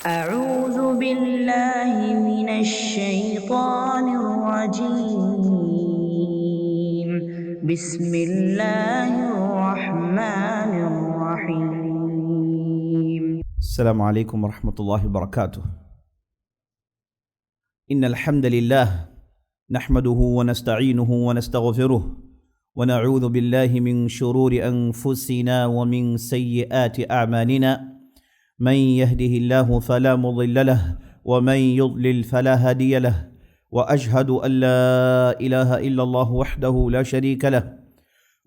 أعوذ بالله من الشيطان الرجيم بسم الله الرحمن الرحيم. السلام عليكم ورحمة الله وبركاته. إن الحمد لله نحمده ونستعينه ونستغفره ونعوذ بالله من شرور أنفسنا ومن سيئات أعمالنا، من يهده الله فلا مضل له ومن يضلل فلا هادي له، وأشهد أن لا إله إلا الله وحده لا شريك له،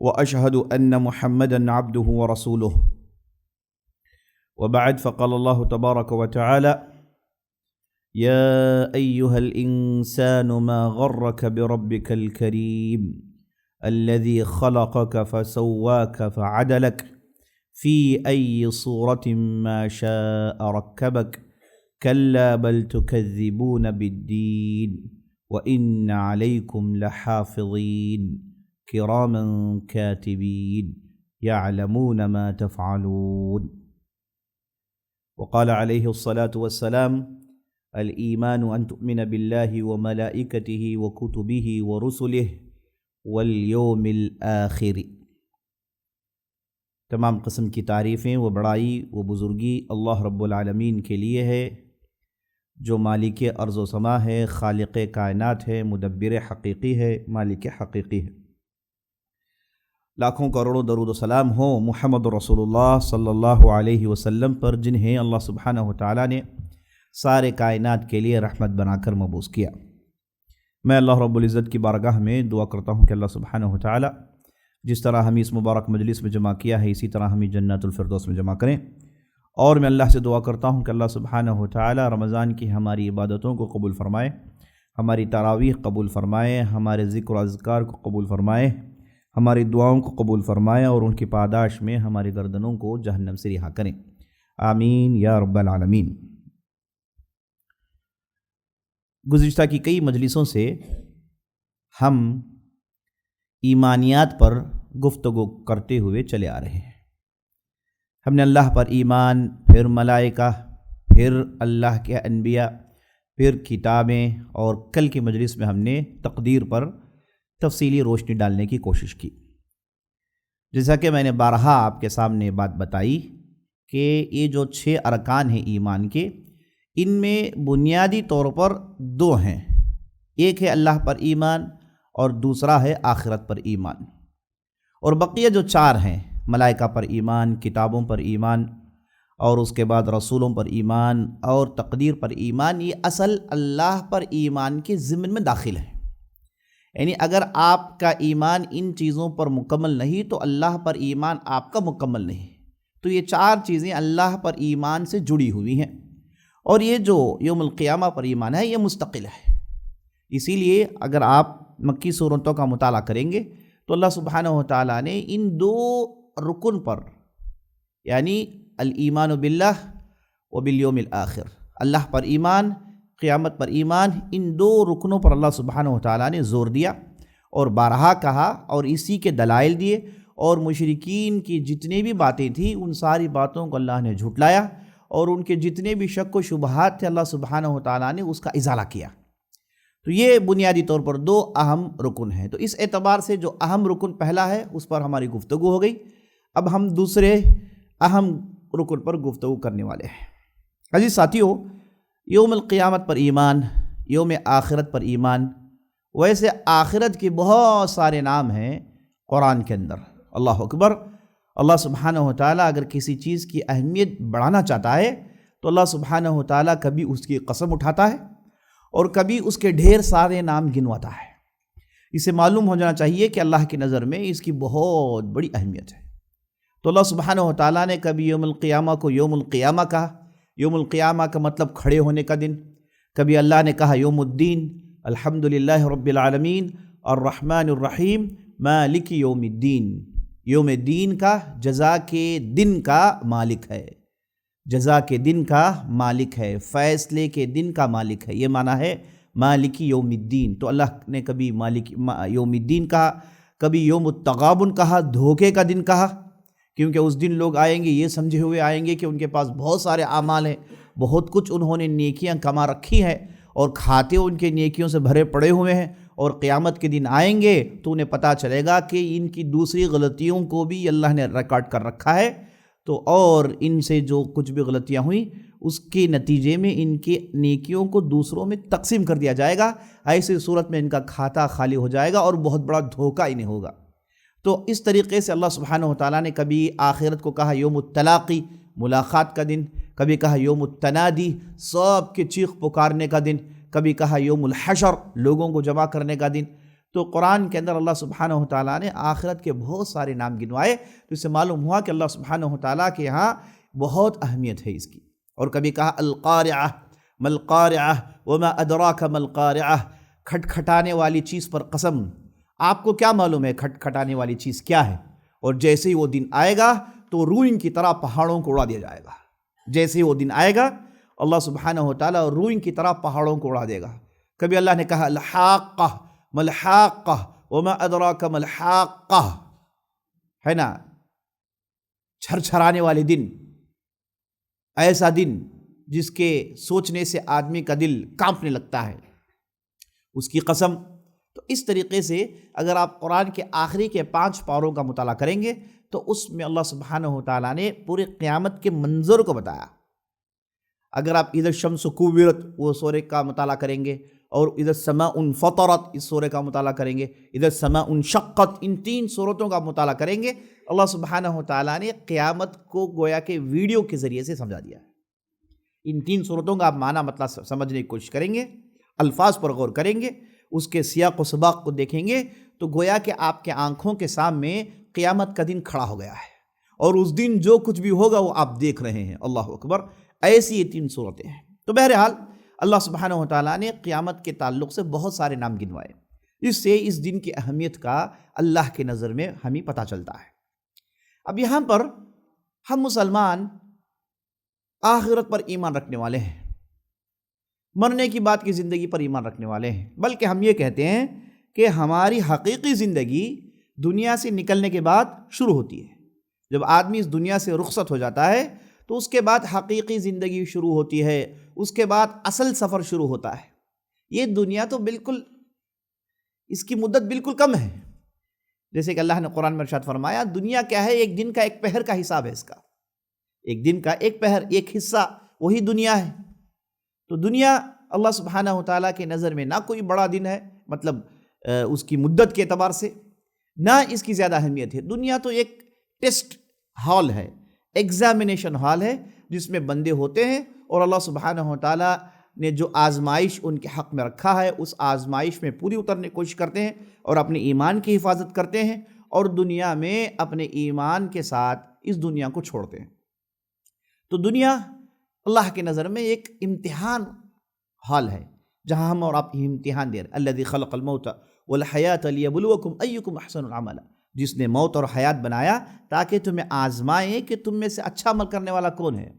وأشهد أن محمدًا عبده ورسوله. وبعد، فقال الله تبارك وتعالى: يا أيها الإنسان ما غرك بربك الكريم الذي خلقك فسواك فعدلك في أي صورة ما شاء ركبك كلا بل تكذبون بالدين وإن عليكم لحافظين كراما كاتبين يعلمون ما تفعلون. وقال عليه الصلاة والسلام: الإيمان أن تؤمن بالله وملائكته وكتبه ورسله واليوم الآخر۔ تمام قسم کی تعریفیں و بڑائی و بزرگی اللہ رب العالمین کے لیے ہے، جو مالک ارض و سما ہے، خالق کائنات ہے، مدبر حقیقی ہے، مالک حقیقی ہے۔ لاکھوں کروڑوں درود و سلام ہو محمد رسول اللہ صلی اللہ علیہ وسلم پر، جنہیں اللہ سبحانہ وتعالیٰ نے سارے کائنات کے لیے رحمت بنا کر مبعوث کیا۔ میں اللہ رب العزت کی بارگاہ میں دعا کرتا ہوں کہ اللہ سبحانہ وتعالیٰ جس طرح ہمیں اس مبارک مجلس میں جمع کیا ہے، اسی طرح ہمیں جنت الفردوس میں جمع کریں۔ اور میں اللہ سے دعا کرتا ہوں کہ اللہ سبحانہ وتعالیٰ رمضان کی ہماری عبادتوں کو قبول فرمائے، ہماری تراویح قبول فرمائے، ہمارے ذکر و اذکار کو قبول فرمائے، ہماری دعاؤں کو قبول فرمائے، اور ان کی پاداش میں ہماری گردنوں کو جہنم سے رہا کریں، آمین یا رب العالمین۔ گزشتہ کی کئی مجلسوں سے ہم ایمانیات پر گفتگو کرتے ہوئے چلے آ رہے ہیں۔ ہم نے اللہ پر ایمان، پھر ملائکہ، پھر اللہ کے انبیاء، پھر کتابیں، اور کل کی مجلس میں ہم نے تقدیر پر تفصیلی روشنی ڈالنے کی کوشش کی۔ جیسا کہ میں نے بارہا آپ کے سامنے بات بتائی کہ یہ جو 6 ارکان ہیں ایمان کے، ان میں بنیادی طور پر 2 ہیں، ایک ہے اللہ پر ایمان اور دوسرا ہے آخرت پر ایمان، اور بقیہ جو 4 ہیں، ملائکہ پر ایمان، کتابوں پر ایمان، اور اس کے بعد رسولوں پر ایمان اور تقدیر پر ایمان، یہ اصل اللہ پر ایمان کے ضمن میں داخل ہے۔ یعنی اگر آپ کا ایمان ان چیزوں پر مکمل نہیں تو اللہ پر ایمان آپ کا مکمل نہیں۔ تو یہ 4 چیزیں اللہ پر ایمان سے جڑی ہوئی ہیں، اور یہ جو یوم القیامہ پر ایمان ہے یہ مستقل ہے۔ اسی لیے اگر آپ مکی صورتوں کا مطالعہ کریں گے تو اللہ سبحانہ وتعالیٰ نے ان 2 رکن پر، یعنی الایمان باللہ و بالیوم الآخر، اللہ پر ایمان، قیامت پر ایمان، ان 2 رکنوں پر اللہ سبحانہ وتعالیٰ نے زور دیا اور بارہا کہا، اور اسی کے دلائل دیے، اور مشرکین کی جتنی بھی باتیں تھیں ان ساری باتوں کو اللہ نے جھٹلایا، اور ان کے جتنے بھی شک و شبہات تھے اللہ سبحانہ وتعالیٰ نے اس کا ازالہ کیا۔ تو یہ بنیادی طور پر 2 اہم رکن ہیں۔ تو اس اعتبار سے جو اہم رکن پہلا ہے اس پر ہماری گفتگو ہو گئی، اب ہم دوسرے اہم رکن پر گفتگو کرنے والے ہیں۔ عزیز ساتھیو، یوم القیامت پر ایمان، یوم آخرت پر ایمان، ویسے آخرت کے بہت سارے نام ہیں قرآن کے اندر۔ اللہ اکبر! اللہ سبحانہ وتعالیٰ اگر کسی چیز کی اہمیت بڑھانا چاہتا ہے تو اللہ سبحانہ وتعالیٰ کبھی اس کی قسم اٹھاتا ہے اور کبھی اس کے ڈھیر سارے نام گنواتا ہے۔ اسے معلوم ہو جانا چاہیے کہ اللہ کی نظر میں اس کی بہت بڑی اہمیت ہے۔ تو اللہ سبحانہ وتعالیٰ نے کبھی یوم القیامہ کو یوم القیامہ کہا، یوم القیامہ کا مطلب کھڑے ہونے کا دن۔ کبھی اللہ نے کہا یوم الدین، الحمدللہ رب العالمین الرحمن الرحیم مالک یوم الدین، یوم دین کا، جزا کے دن کا مالک ہے، جزا کے دن کا مالک ہے، فیصلے کے دن کا مالک ہے، یہ معنی ہے مالک یوم الدین۔ تو اللہ نے کبھی مالک یوم الدین کہا، کبھی یوم التغابن کہا، دھوکے کا دن کہا، کیونکہ اس دن لوگ آئیں گے یہ سمجھے ہوئے آئیں گے کہ ان کے پاس بہت سارے اعمال ہیں، بہت کچھ انہوں نے نیکیاں کما رکھی ہیں اور کھاتے ان کے نیکیوں سے بھرے پڑے ہوئے ہیں، اور قیامت کے دن آئیں گے تو انہیں پتہ چلے گا کہ ان کی دوسری غلطیوں کو بھی اللہ نے ریکارڈ کر رکھا ہے، تو اور ان سے جو کچھ بھی غلطیاں ہوئیں اس کے نتیجے میں ان کے نیکیوں کو دوسروں میں تقسیم کر دیا جائے گا۔ ایسی صورت میں ان کا کھاتا خالی ہو جائے گا اور بہت بڑا دھوکہ انہیں ہوگا۔ تو اس طریقے سے اللہ سبحانہ وتعالیٰ نے کبھی آخرت کو کہا یوم التلاقی، ملاقات کا دن، کبھی کہا یوم التنادی، سب کے چیخ پکارنے کا دن، کبھی کہا یوم الحشر، لوگوں کو جمع کرنے کا دن۔ تو قرآن کے اندر اللہ سبحانہ وتعالیٰ نے آخرت کے بہت سارے نام گنوائے، تو اس سے معلوم ہوا کہ اللہ سبحانہ وتعالیٰ کے یہاں بہت اہمیت ہے اس کی۔ اور کبھی کہا القارعہ ما القارعہ وما ادراک ما القارعہ، کھٹکھٹانے والی چیز پر قسم، آپ کو کیا معلوم ہے کھٹکھٹانے والی چیز کیا ہے؟ اور جیسے ہی وہ دن آئے گا تو روئیں کی طرح پہاڑوں کو اڑا دیا جائے گا۔ جیسے ہی وہ دن آئے گا اللہ سبحانہ وتعالیٰ روئیں کی طرح پہاڑوں کو اڑا دے گا۔ کبھی اللہ نے کہا الحاقہ ما الحاقہ وما ادراک ما الحاقہ، ہے نا، چھرچھرانے والے دن، ایسا دن جس کے سوچنے سے آدمی کا دل کانپنے لگتا ہے، اس کی قسم۔ تو اس طریقے سے اگر آپ قرآن کے آخری کے 5 پاروں کا مطالعہ کریں گے تو اس میں اللہ سبحانہ وتعالیٰ نے پورے قیامت کے منظر کو بتایا۔ اگر آپ اذا الشمس کوورت وہ سورہ کا مطالعہ کریں گے، اور اذا السماء انفطرت اس سورہ کا مطالعہ کریں گے، اذا السماء انشقت، ان 3 سورتوں کا مطالعہ کریں گے، اللہ سبحانہ وتعالیٰ نے قیامت کو گویا کہ ویڈیو کے ذریعے سے سمجھا دیا ہے۔ ان 3 سورتوں کا آپ معنی مطلب سمجھنے کی کوشش کریں گے، الفاظ پر غور کریں گے، اس کے سیاق و سباق کو دیکھیں گے، تو گویا کہ آپ کے آنکھوں کے سامنے قیامت کا دن کھڑا ہو گیا ہے، اور اس دن جو کچھ بھی ہوگا وہ آپ دیکھ رہے ہیں۔ اللہ اکبر! ایسی یہ 3 صورتیں ہیں۔ تو بہرحال اللہ سبحانہ وتعالیٰ نے قیامت کے تعلق سے بہت سارے نام گنوائے، جس سے اس دن کی اہمیت کا اللہ کے نظر میں ہمیں پتہ چلتا ہے۔ اب یہاں پر ہم مسلمان آخرت پر ایمان رکھنے والے ہیں، مرنے کی بعد کی زندگی پر ایمان رکھنے والے ہیں، بلکہ ہم یہ کہتے ہیں کہ ہماری حقیقی زندگی دنیا سے نکلنے کے بعد شروع ہوتی ہے۔ جب آدمی اس دنیا سے رخصت ہو جاتا ہے تو اس کے بعد حقیقی زندگی شروع ہوتی ہے، اس کے بعد اصل سفر شروع ہوتا ہے۔ یہ دنیا تو بالکل اس کی مدت بالکل کم ہے، جیسے کہ اللہ نے قرآن میں ارشاد فرمایا دنیا کیا ہے، ایک دن کا ایک پہر کا حساب ہے اس کا، ایک دن کا ایک پہر، ایک حصہ، وہی دنیا ہے۔ تو دنیا اللہ سبحانہ وتعالیٰ کے نظر میں نہ کوئی بڑا دن ہے، مطلب اس کی مدت کے اعتبار سے، نہ اس کی زیادہ اہمیت ہے۔ دنیا تو ایک ٹیسٹ ہال ہے، ایگزامینیشن ہال ہے، جس میں بندے ہوتے ہیں اور اللہ سبحانہ وتعالیٰ نے جو آزمائش ان کے حق میں رکھا ہے اس آزمائش میں پوری اترنے کی کوشش کرتے ہیں اور اپنے ایمان کی حفاظت کرتے ہیں، اور دنیا میں اپنے ایمان کے ساتھ اس دنیا کو چھوڑتے ہیں۔ تو دنیا اللہ کے نظر میں ایک امتحان حال ہے، جہاں ہم اور آپ امتحان دے رہے ہیں۔ الذی خلق الموت والحیات لیبلوکم ایکم احسن عملا، جس نے موت اور حیات بنایا تاکہ تمہیں آزمائے کہ تم میں سے اچھا عمل کرنے والا کون ہے۔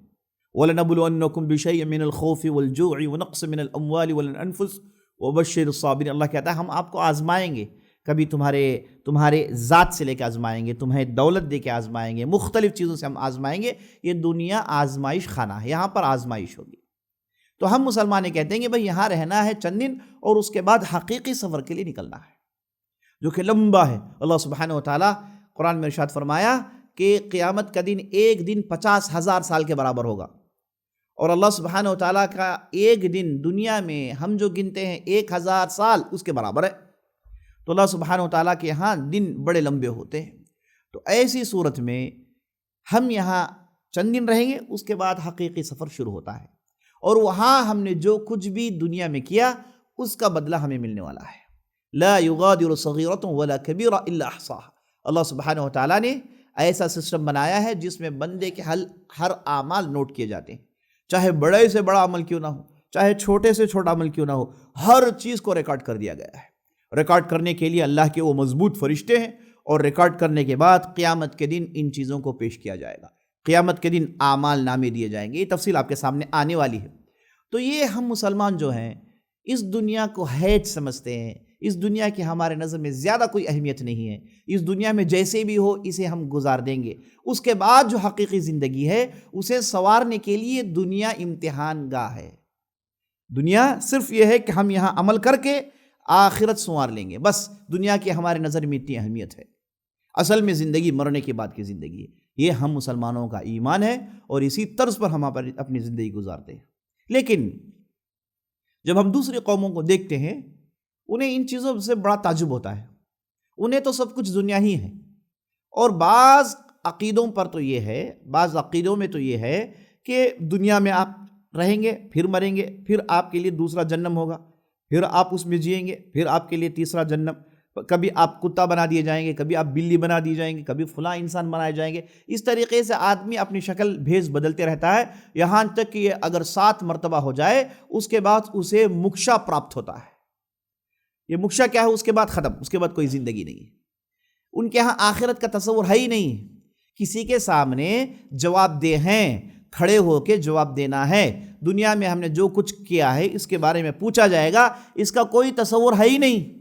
وَلَنَبْلُوَنَّكُمْ بِشَيْءٍ مِّنَ الْخَوْفِ وَالْجُوعِ وَنَقْصٍ مِّنَ الْأَمْوَالِ وَالْأَنفُسِ وَبَشِّرِ الصَّابِرِينَ۔ اللہ کہتا ہے ہم آپ کو آزمائیں گے، کبھی تمہارے ذات سے لے کے آزمائیں گے، تمہیں دولت دے کے آزمائیں گے، مختلف چیزوں سے ہم آزمائیں گے۔ یہ دنیا آزمائش خانہ ہے، یہاں پر آزمائش ہوگی۔ تو ہم مسلمان کہتے ہیں کہ بھئی یہاں رہنا ہے چند دن، اور اس کے بعد حقیقی سفر کے لیے نکلنا ہے، جو کہ لمبا ہے۔ اللہ سبحانہ وتعالیٰ قرآن میں ارشاد فرمایا کہ قیامت کا دن ایک دن 50,000 سال کے برابر ہوگا، اور اللہ سبحانہ وتعالیٰ کا ایک دن دنیا میں ہم جو گنتے ہیں 1000 سال اس کے برابر ہے۔ تو اللہ سبحانہ وتعالیٰ کے یہاں دن بڑے لمبے ہوتے ہیں۔ تو ایسی صورت میں ہم یہاں چند دن رہیں گے، اس کے بعد حقیقی سفر شروع ہوتا ہے، اور وہاں ہم نے جو کچھ بھی دنیا میں کیا اس کا بدلہ ہمیں ملنے والا ہے۔ لا یغادر صغیرۃ ولا کبیرۃ الا احصاها۔ اللہ سبحانہ وتعالیٰ نے ایسا سسٹم بنایا ہے جس میں بندے کے ہر اعمال نوٹ کیے جاتے ہیں، چاہے بڑے سے بڑا عمل کیوں نہ ہو، چاہے چھوٹے سے چھوٹا عمل کیوں نہ ہو، ہر چیز کو ریکارڈ کر دیا گیا ہے۔ ریکارڈ کرنے کے لیے اللہ کے وہ مضبوط فرشتے ہیں، اور ریکارڈ کرنے کے بعد قیامت کے دن ان چیزوں کو پیش کیا جائے گا۔ قیامت کے دن اعمال نامے دیے جائیں گے، یہ تفصیل آپ کے سامنے آنے والی ہے۔ تو یہ ہم مسلمان جو ہیں اس دنیا کو حیج سمجھتے ہیں، اس دنیا کی ہمارے نظر میں زیادہ کوئی اہمیت نہیں ہے، اس دنیا میں جیسے بھی ہو اسے ہم گزار دیں گے۔ اس کے بعد جو حقیقی زندگی ہے اسے سنوارنے کے لیے دنیا امتحان گاہ ہے۔ دنیا صرف یہ ہے کہ ہم یہاں عمل کر کے آخرت سنوار لیں گے، بس دنیا کی ہمارے نظر میں اتنی اہمیت ہے۔ اصل میں زندگی مرنے کے بعد کی زندگی ہے، یہ ہم مسلمانوں کا ایمان ہے اور اسی طرز پر ہم اپنی زندگی گزارتے ہیں۔ لیکن جب ہم دوسری قوموں کو دیکھتے ہیں انہیں ان چیزوں سے بڑا تعجب ہوتا ہے، انہیں تو سب کچھ دنیا ہی ہے، اور بعض عقیدوں پر تو یہ ہے، بعض عقیدوں میں تو یہ ہے کہ دنیا میں آپ رہیں گے، پھر مریں گے، پھر آپ کے لیے دوسرا جنم ہوگا، پھر آپ اس میں جئیں گے، پھر آپ کے لیے تیسرا جنم، کبھی آپ کتا بنا دیے جائیں گے، کبھی آپ بلی بنا دی جائیں گے، کبھی فلاں انسان بنائے جائیں گے۔ اس طریقے سے آدمی اپنی شکل بھیس بدلتے رہتا ہے، یہاں تک کہ یہ اگر 7 مرتبہ ہو جائے اس کے بعد اسے موکشا پراپت ہوتا ہے۔ یہ موکشا کیا ہے؟ اس کے بعد ختم، اس کے بعد کوئی زندگی نہیں ہے۔ ان کے ہاں آخرت کا تصور ہے ہی نہیں، کسی کے سامنے جواب دہ ہیں، کھڑے ہو کے جواب دینا ہے۔ دنیا میں ہم نے جو کچھ کیا ہے اس کے بارے میں پوچھا جائے گا، اس کا کوئی تصور ہے ہی نہیں۔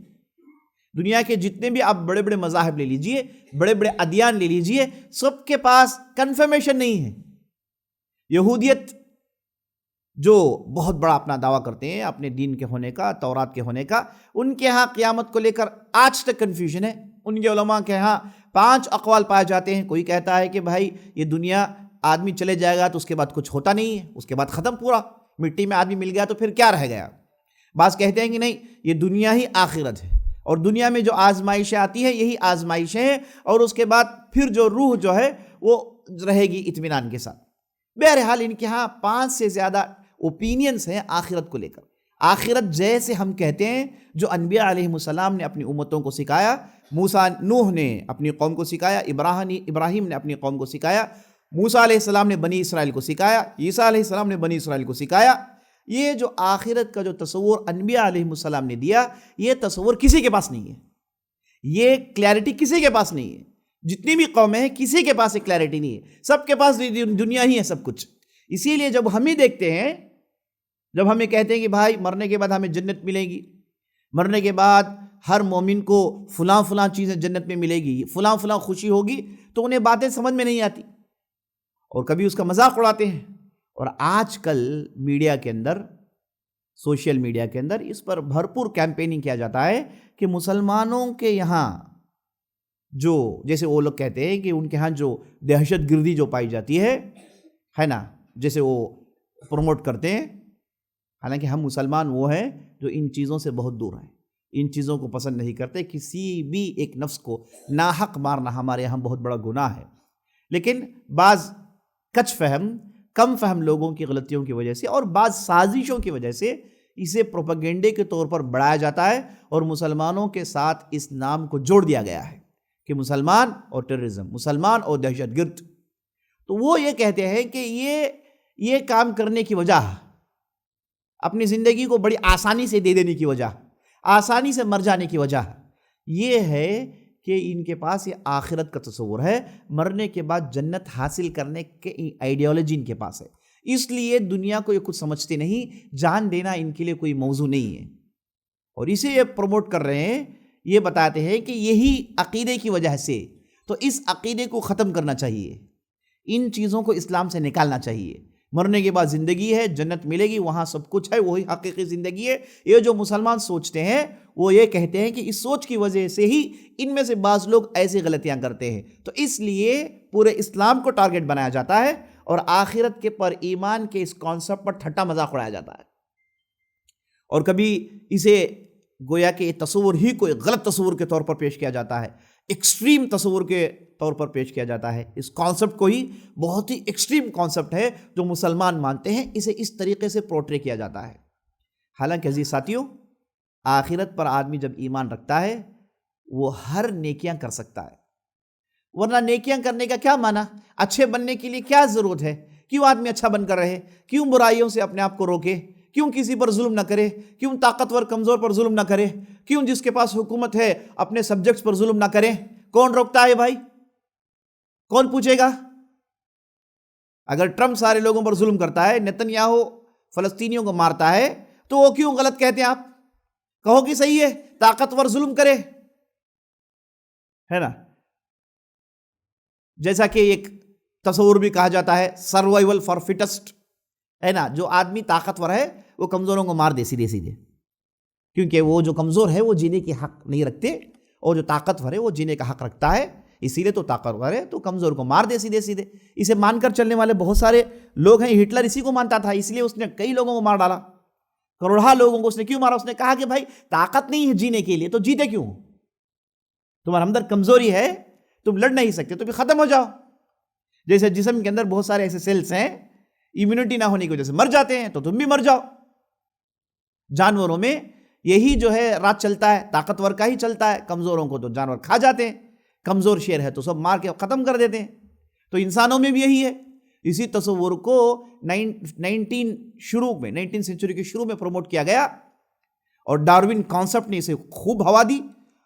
دنیا کے جتنے بھی آپ بڑے بڑے مذاہب لے لیجئے، بڑے بڑے ادیان لے لیجئے، سب کے پاس کنفرمیشن نہیں ہے۔ یہودیت جو بہت بڑا اپنا دعویٰ کرتے ہیں اپنے دین کے ہونے کا، تورات کے ہونے کا، ان کے ہاں قیامت کو لے کر آج تک کنفیوژن ہے۔ ان کے علماء کے ہاں 5 اقوال پائے جاتے ہیں۔ کوئی کہتا ہے کہ بھائی یہ دنیا آدمی چلے جائے گا تو اس کے بعد کچھ ہوتا نہیں ہے، اس کے بعد ختم پورا، مٹی میں آدمی مل گیا تو پھر کیا رہ گیا۔ بعض کہتے ہیں کہ نہیں، یہ دنیا ہی آخرت ہے، اور دنیا میں جو آزمائشیں آتی ہیں یہی آزمائشیں ہیں، اور اس کے بعد پھر جو روح جو ہے وہ رہے گی اطمینان کے ساتھ۔ بہرحال ان کے ہاں 5 سے زیادہ اوپینینز ہیں آخرت کو لے کر۔ آخرت جیسے ہم کہتے ہیں، جو انبیاء علیہ السلام نے اپنی امتوں کو سکھایا، موسیٰ نوح نے اپنی قوم کو سکھایا، ابراہیم نے اپنی قوم کو سکھایا، موسیٰ علیہ السلام نے بنی اسرائیل کو سکھایا، عیسیٰ علیہ السلام نے بنی اسرائیل کو سکھایا۔ یہ جو آخرت کا جو تصور انبیاء علیہ السلام نے دیا، یہ تصور کسی کے پاس نہیں ہے، یہ کلیئرٹی کسی کے پاس نہیں ہے۔ جتنی بھی قومیں ہیں کسی کے پاس ایک کلیئرٹی نہیں ہے، سب کے پاس دنیا ہی ہے سب کچھ۔ اسی لیے جب ہمیں دیکھتے ہیں، جب ہمیں کہتے ہیں کہ بھائی مرنے کے بعد ہمیں جنت ملے گی، مرنے کے بعد ہر مومن کو فلاں فلاں چیزیں جنت میں ملے گی، فلاں فلاں خوشی ہوگی، تو انہیں باتیں سمجھ میں نہیں آتی اور کبھی اس کا مذاق اڑاتے ہیں۔ اور آج کل میڈیا کے اندر، سوشل میڈیا کے اندر اس پر بھرپور کیمپیننگ کیا جاتا ہے کہ مسلمانوں کے یہاں جو، جیسے وہ لوگ کہتے ہیں کہ ان کے ہاں جو دہشت گردی جو پائی جاتی ہے نا، جیسے وہ پروموٹ کرتے ہیں، حالانکہ ہم مسلمان وہ ہیں جو ان چیزوں سے بہت دور ہیں، ان چیزوں کو پسند نہیں کرتے۔ کسی بھی ایک نفس کو ناحق مارنا ہمارے یہاں بہت بڑا گناہ ہے، لیکن بعض کچ فہم، کم فہم لوگوں کی غلطیوں کی وجہ سے اور بعض سازشوں کی وجہ سے اسے پروپیگنڈے کے طور پر بڑھایا جاتا ہے، اور مسلمانوں کے ساتھ اس نام کو جوڑ دیا گیا ہے کہ مسلمان اور ٹیررزم، مسلمان اور دہشت گرد۔ تو وہ یہ کہتے ہیں کہ یہ کام کرنے کی وجہ، اپنی زندگی کو بڑی آسانی سے دے دینے کی وجہ، آسانی سے مر جانے کی وجہ یہ ہے کہ ان کے پاس یہ آخرت کا تصور ہے، مرنے کے بعد جنت حاصل کرنے کے آئیڈیالوجی ان کے پاس ہے، اس لیے دنیا کو یہ کچھ سمجھتے نہیں، جان دینا ان کے لیے کوئی موضوع نہیں ہے، اور اسے یہ پروموٹ کر رہے ہیں، یہ بتاتے ہیں کہ یہی عقیدے کی وجہ سے، تو اس عقیدے کو ختم کرنا چاہیے، ان چیزوں کو اسلام سے نکالنا چاہیے۔ مرنے کے بعد زندگی ہے، جنت ملے گی، وہاں سب کچھ ہے، وہی حقیقی زندگی ہے۔ یہ جو مسلمان سوچتے ہیں وہ یہ کہتے ہیں کہ اس سوچ کی وجہ سے ہی ان میں سے بعض لوگ ایسی غلطیاں کرتے ہیں، تو اس لیے پورے اسلام کو ٹارگٹ بنایا جاتا ہے اور آخرت کے پر ایمان کے اس کانسیپٹ پر ٹھٹا مذاق اڑایا جاتا ہے، اور کبھی اسے گویا کہ تصور ہی کو ایک غلط تصور کے طور پر پیش کیا جاتا ہے، ایکسٹریم تصور کے طور پر پیش کیا جاتا ہے۔ اس کانسیپٹ کو ہی بہت ہی ایکسٹریم کانسیپٹ ہے جو مسلمان مانتے ہیں، اسے اس طریقے سے پورٹری کیا جاتا ہے۔ حالانکہ عزیز ساتھیوں، آخرت پر آدمی جب ایمان رکھتا ہے وہ ہر نیکیاں کر سکتا ہے، ورنہ نیکیاں کرنے کا کیا معنی؟ اچھے بننے کے لیے کیا ضرورت ہے؟ کیوں آدمی اچھا بن کر رہے؟ کیوں برائیوں سے اپنے آپ کو روکے؟ کیوں کسی پر ظلم نہ کرے؟ کیوں طاقتور کمزور پر ظلم نہ کرے؟ کیوں جس کے پاس حکومت ہے اپنے سبجیکٹس پر ظلم نہ کرے؟ کون روکتا ہے بھائی؟ کون پوچھے گا؟ اگر ٹرمپ سارے لوگوں پر ظلم کرتا ہے، نیتن یاہو فلسطینیوں کو مارتا ہے، تو وہ کیوں غلط کہتے ہیں آپ؟ کہو کہ صحیح ہے طاقتور ظلم کرے، ہے نا؟ جیسا کہ ایک تصور بھی کہا جاتا ہے سروائیول فار فٹسٹ، ہے نا؟ جو آدمی طاقتور ہے وہ کمزوروں کو مار دے سیدھے سیدھے، کیونکہ وہ جو کمزور ہے وہ جینے کی حق نہیں رکھتے، اور جو طاقتور ہے وہ جینے کا حق رکھتا ہے، اسی لیے تو طاقتور ہے تو کمزور کو مار دے سیدھے سیدھے۔ اسے مان کر چلنے والے بہت سارے لوگ ہیں، ہٹلر اسی کو مانتا تھا، اس لیے اس نے کئی لوگوں کو مار ڈالا، کروڑہا لوگوں کو اس نے کیوں مارا؟ اس نے کہا کہ بھائی طاقت نہیں ہے جینے کے لیے تو جیتے کیوں؟ تمہارے اندر کمزوری ہے، تم لڑ نہیں سکتے تو بھی ختم ہو جاؤ۔ جیسے جسم کے اندر بہت سارے ایسے سیلز ہیں ایمیونٹی نہ ہونے کی وجہ سے مر جاتے ہیں، تو تم بھی مر جاؤ۔ جانوروں میں یہی جو ہے راج چلتا ہے، طاقتور کا ہی چلتا ہے، کمزوروں کو تو جانور کھا جاتے ہیں، کمزور شیر ہے تو سب مار کے ختم کر دیتے ہیں۔ تو انسانوں میں بھی یہی ہے، اسی تصور کو 19 سینچری کے شروع میں پروموٹ کیا گیا، اور ڈاروین کانسیپٹ نے اسے خوب ہوا دی۔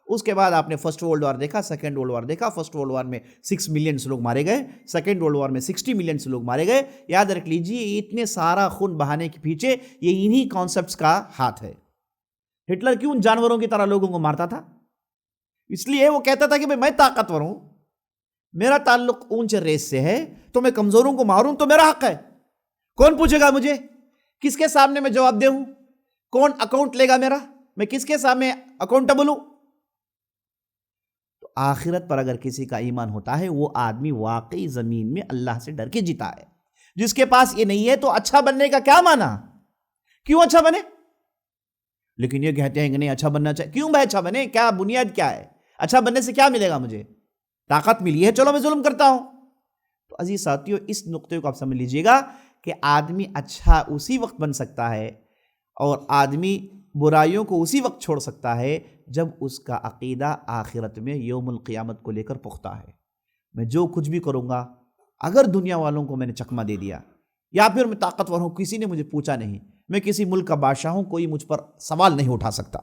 اس کے بعد آپ نے فرسٹ ورلڈ وار دیکھا، سیکنڈ ورلڈ وار دیکھا۔ فرسٹ ورلڈ وار میں 6 ملین لوگ مارے گئے، سیکنڈ ورلڈ وار میں 60 ملین لوگ مارے گئے۔ یاد رکھ لیجیے اتنے سارا خون بہانے کے پیچھے یہ انہی کانسیپٹس کا ہاتھ ہے۔ ہٹلر کیوں جانوروں کی طرح لوگوں کو مارتا تھا؟ اس لیے وہ کہتا تھا کہ میں طاقتور ہوں، میرا تعلق اونچے ریس سے ہے، تو میں کمزوروں کو ماروں تو میرا حق ہے۔ کون پوچھے گا مجھے؟ کس کے سامنے میں جواب دے ہوں؟ کون اکاؤنٹ لے گا میرا؟ میں کس کے سامنے اکاؤنٹیبل ہوں؟ تو آخرت پر اگر کسی کا ایمان ہوتا ہے وہ آدمی واقعی زمین میں اللہ سے ڈر کے جیتا ہے۔ جس کے پاس یہ نہیں ہے تو اچھا بننے کا کیا معنی؟ کیوں اچھا بنے؟ لیکن یہ کہتے ہیں کہ نہیں اچھا بننا چاہیے۔ کیوں بھائی اچھا بنے؟ کیا بنیاد کیا ہے؟ اچھا بننے سے کیا ملے گا؟ مجھے طاقت ملی ہے، چلو میں ظلم کرتا ہوں۔ تو عزیز ساتھیو، اس نقطے کو آپ سمجھ لیجئے گا کہ آدمی اچھا اسی وقت بن سکتا ہے اور آدمی برائیوں کو اسی وقت چھوڑ سکتا ہے جب اس کا عقیدہ آخرت میں یوم القیامت کو لے کر پختہ ہے۔ میں جو کچھ بھی کروں گا، اگر دنیا والوں کو میں نے چکمہ دے دیا، یا پھر میں طاقتور ہوں، کسی نے مجھے پوچھا نہیں، میں کسی ملک کا بادشاہ ہوں، کوئی مجھ پر سوال نہیں اٹھا سکتا،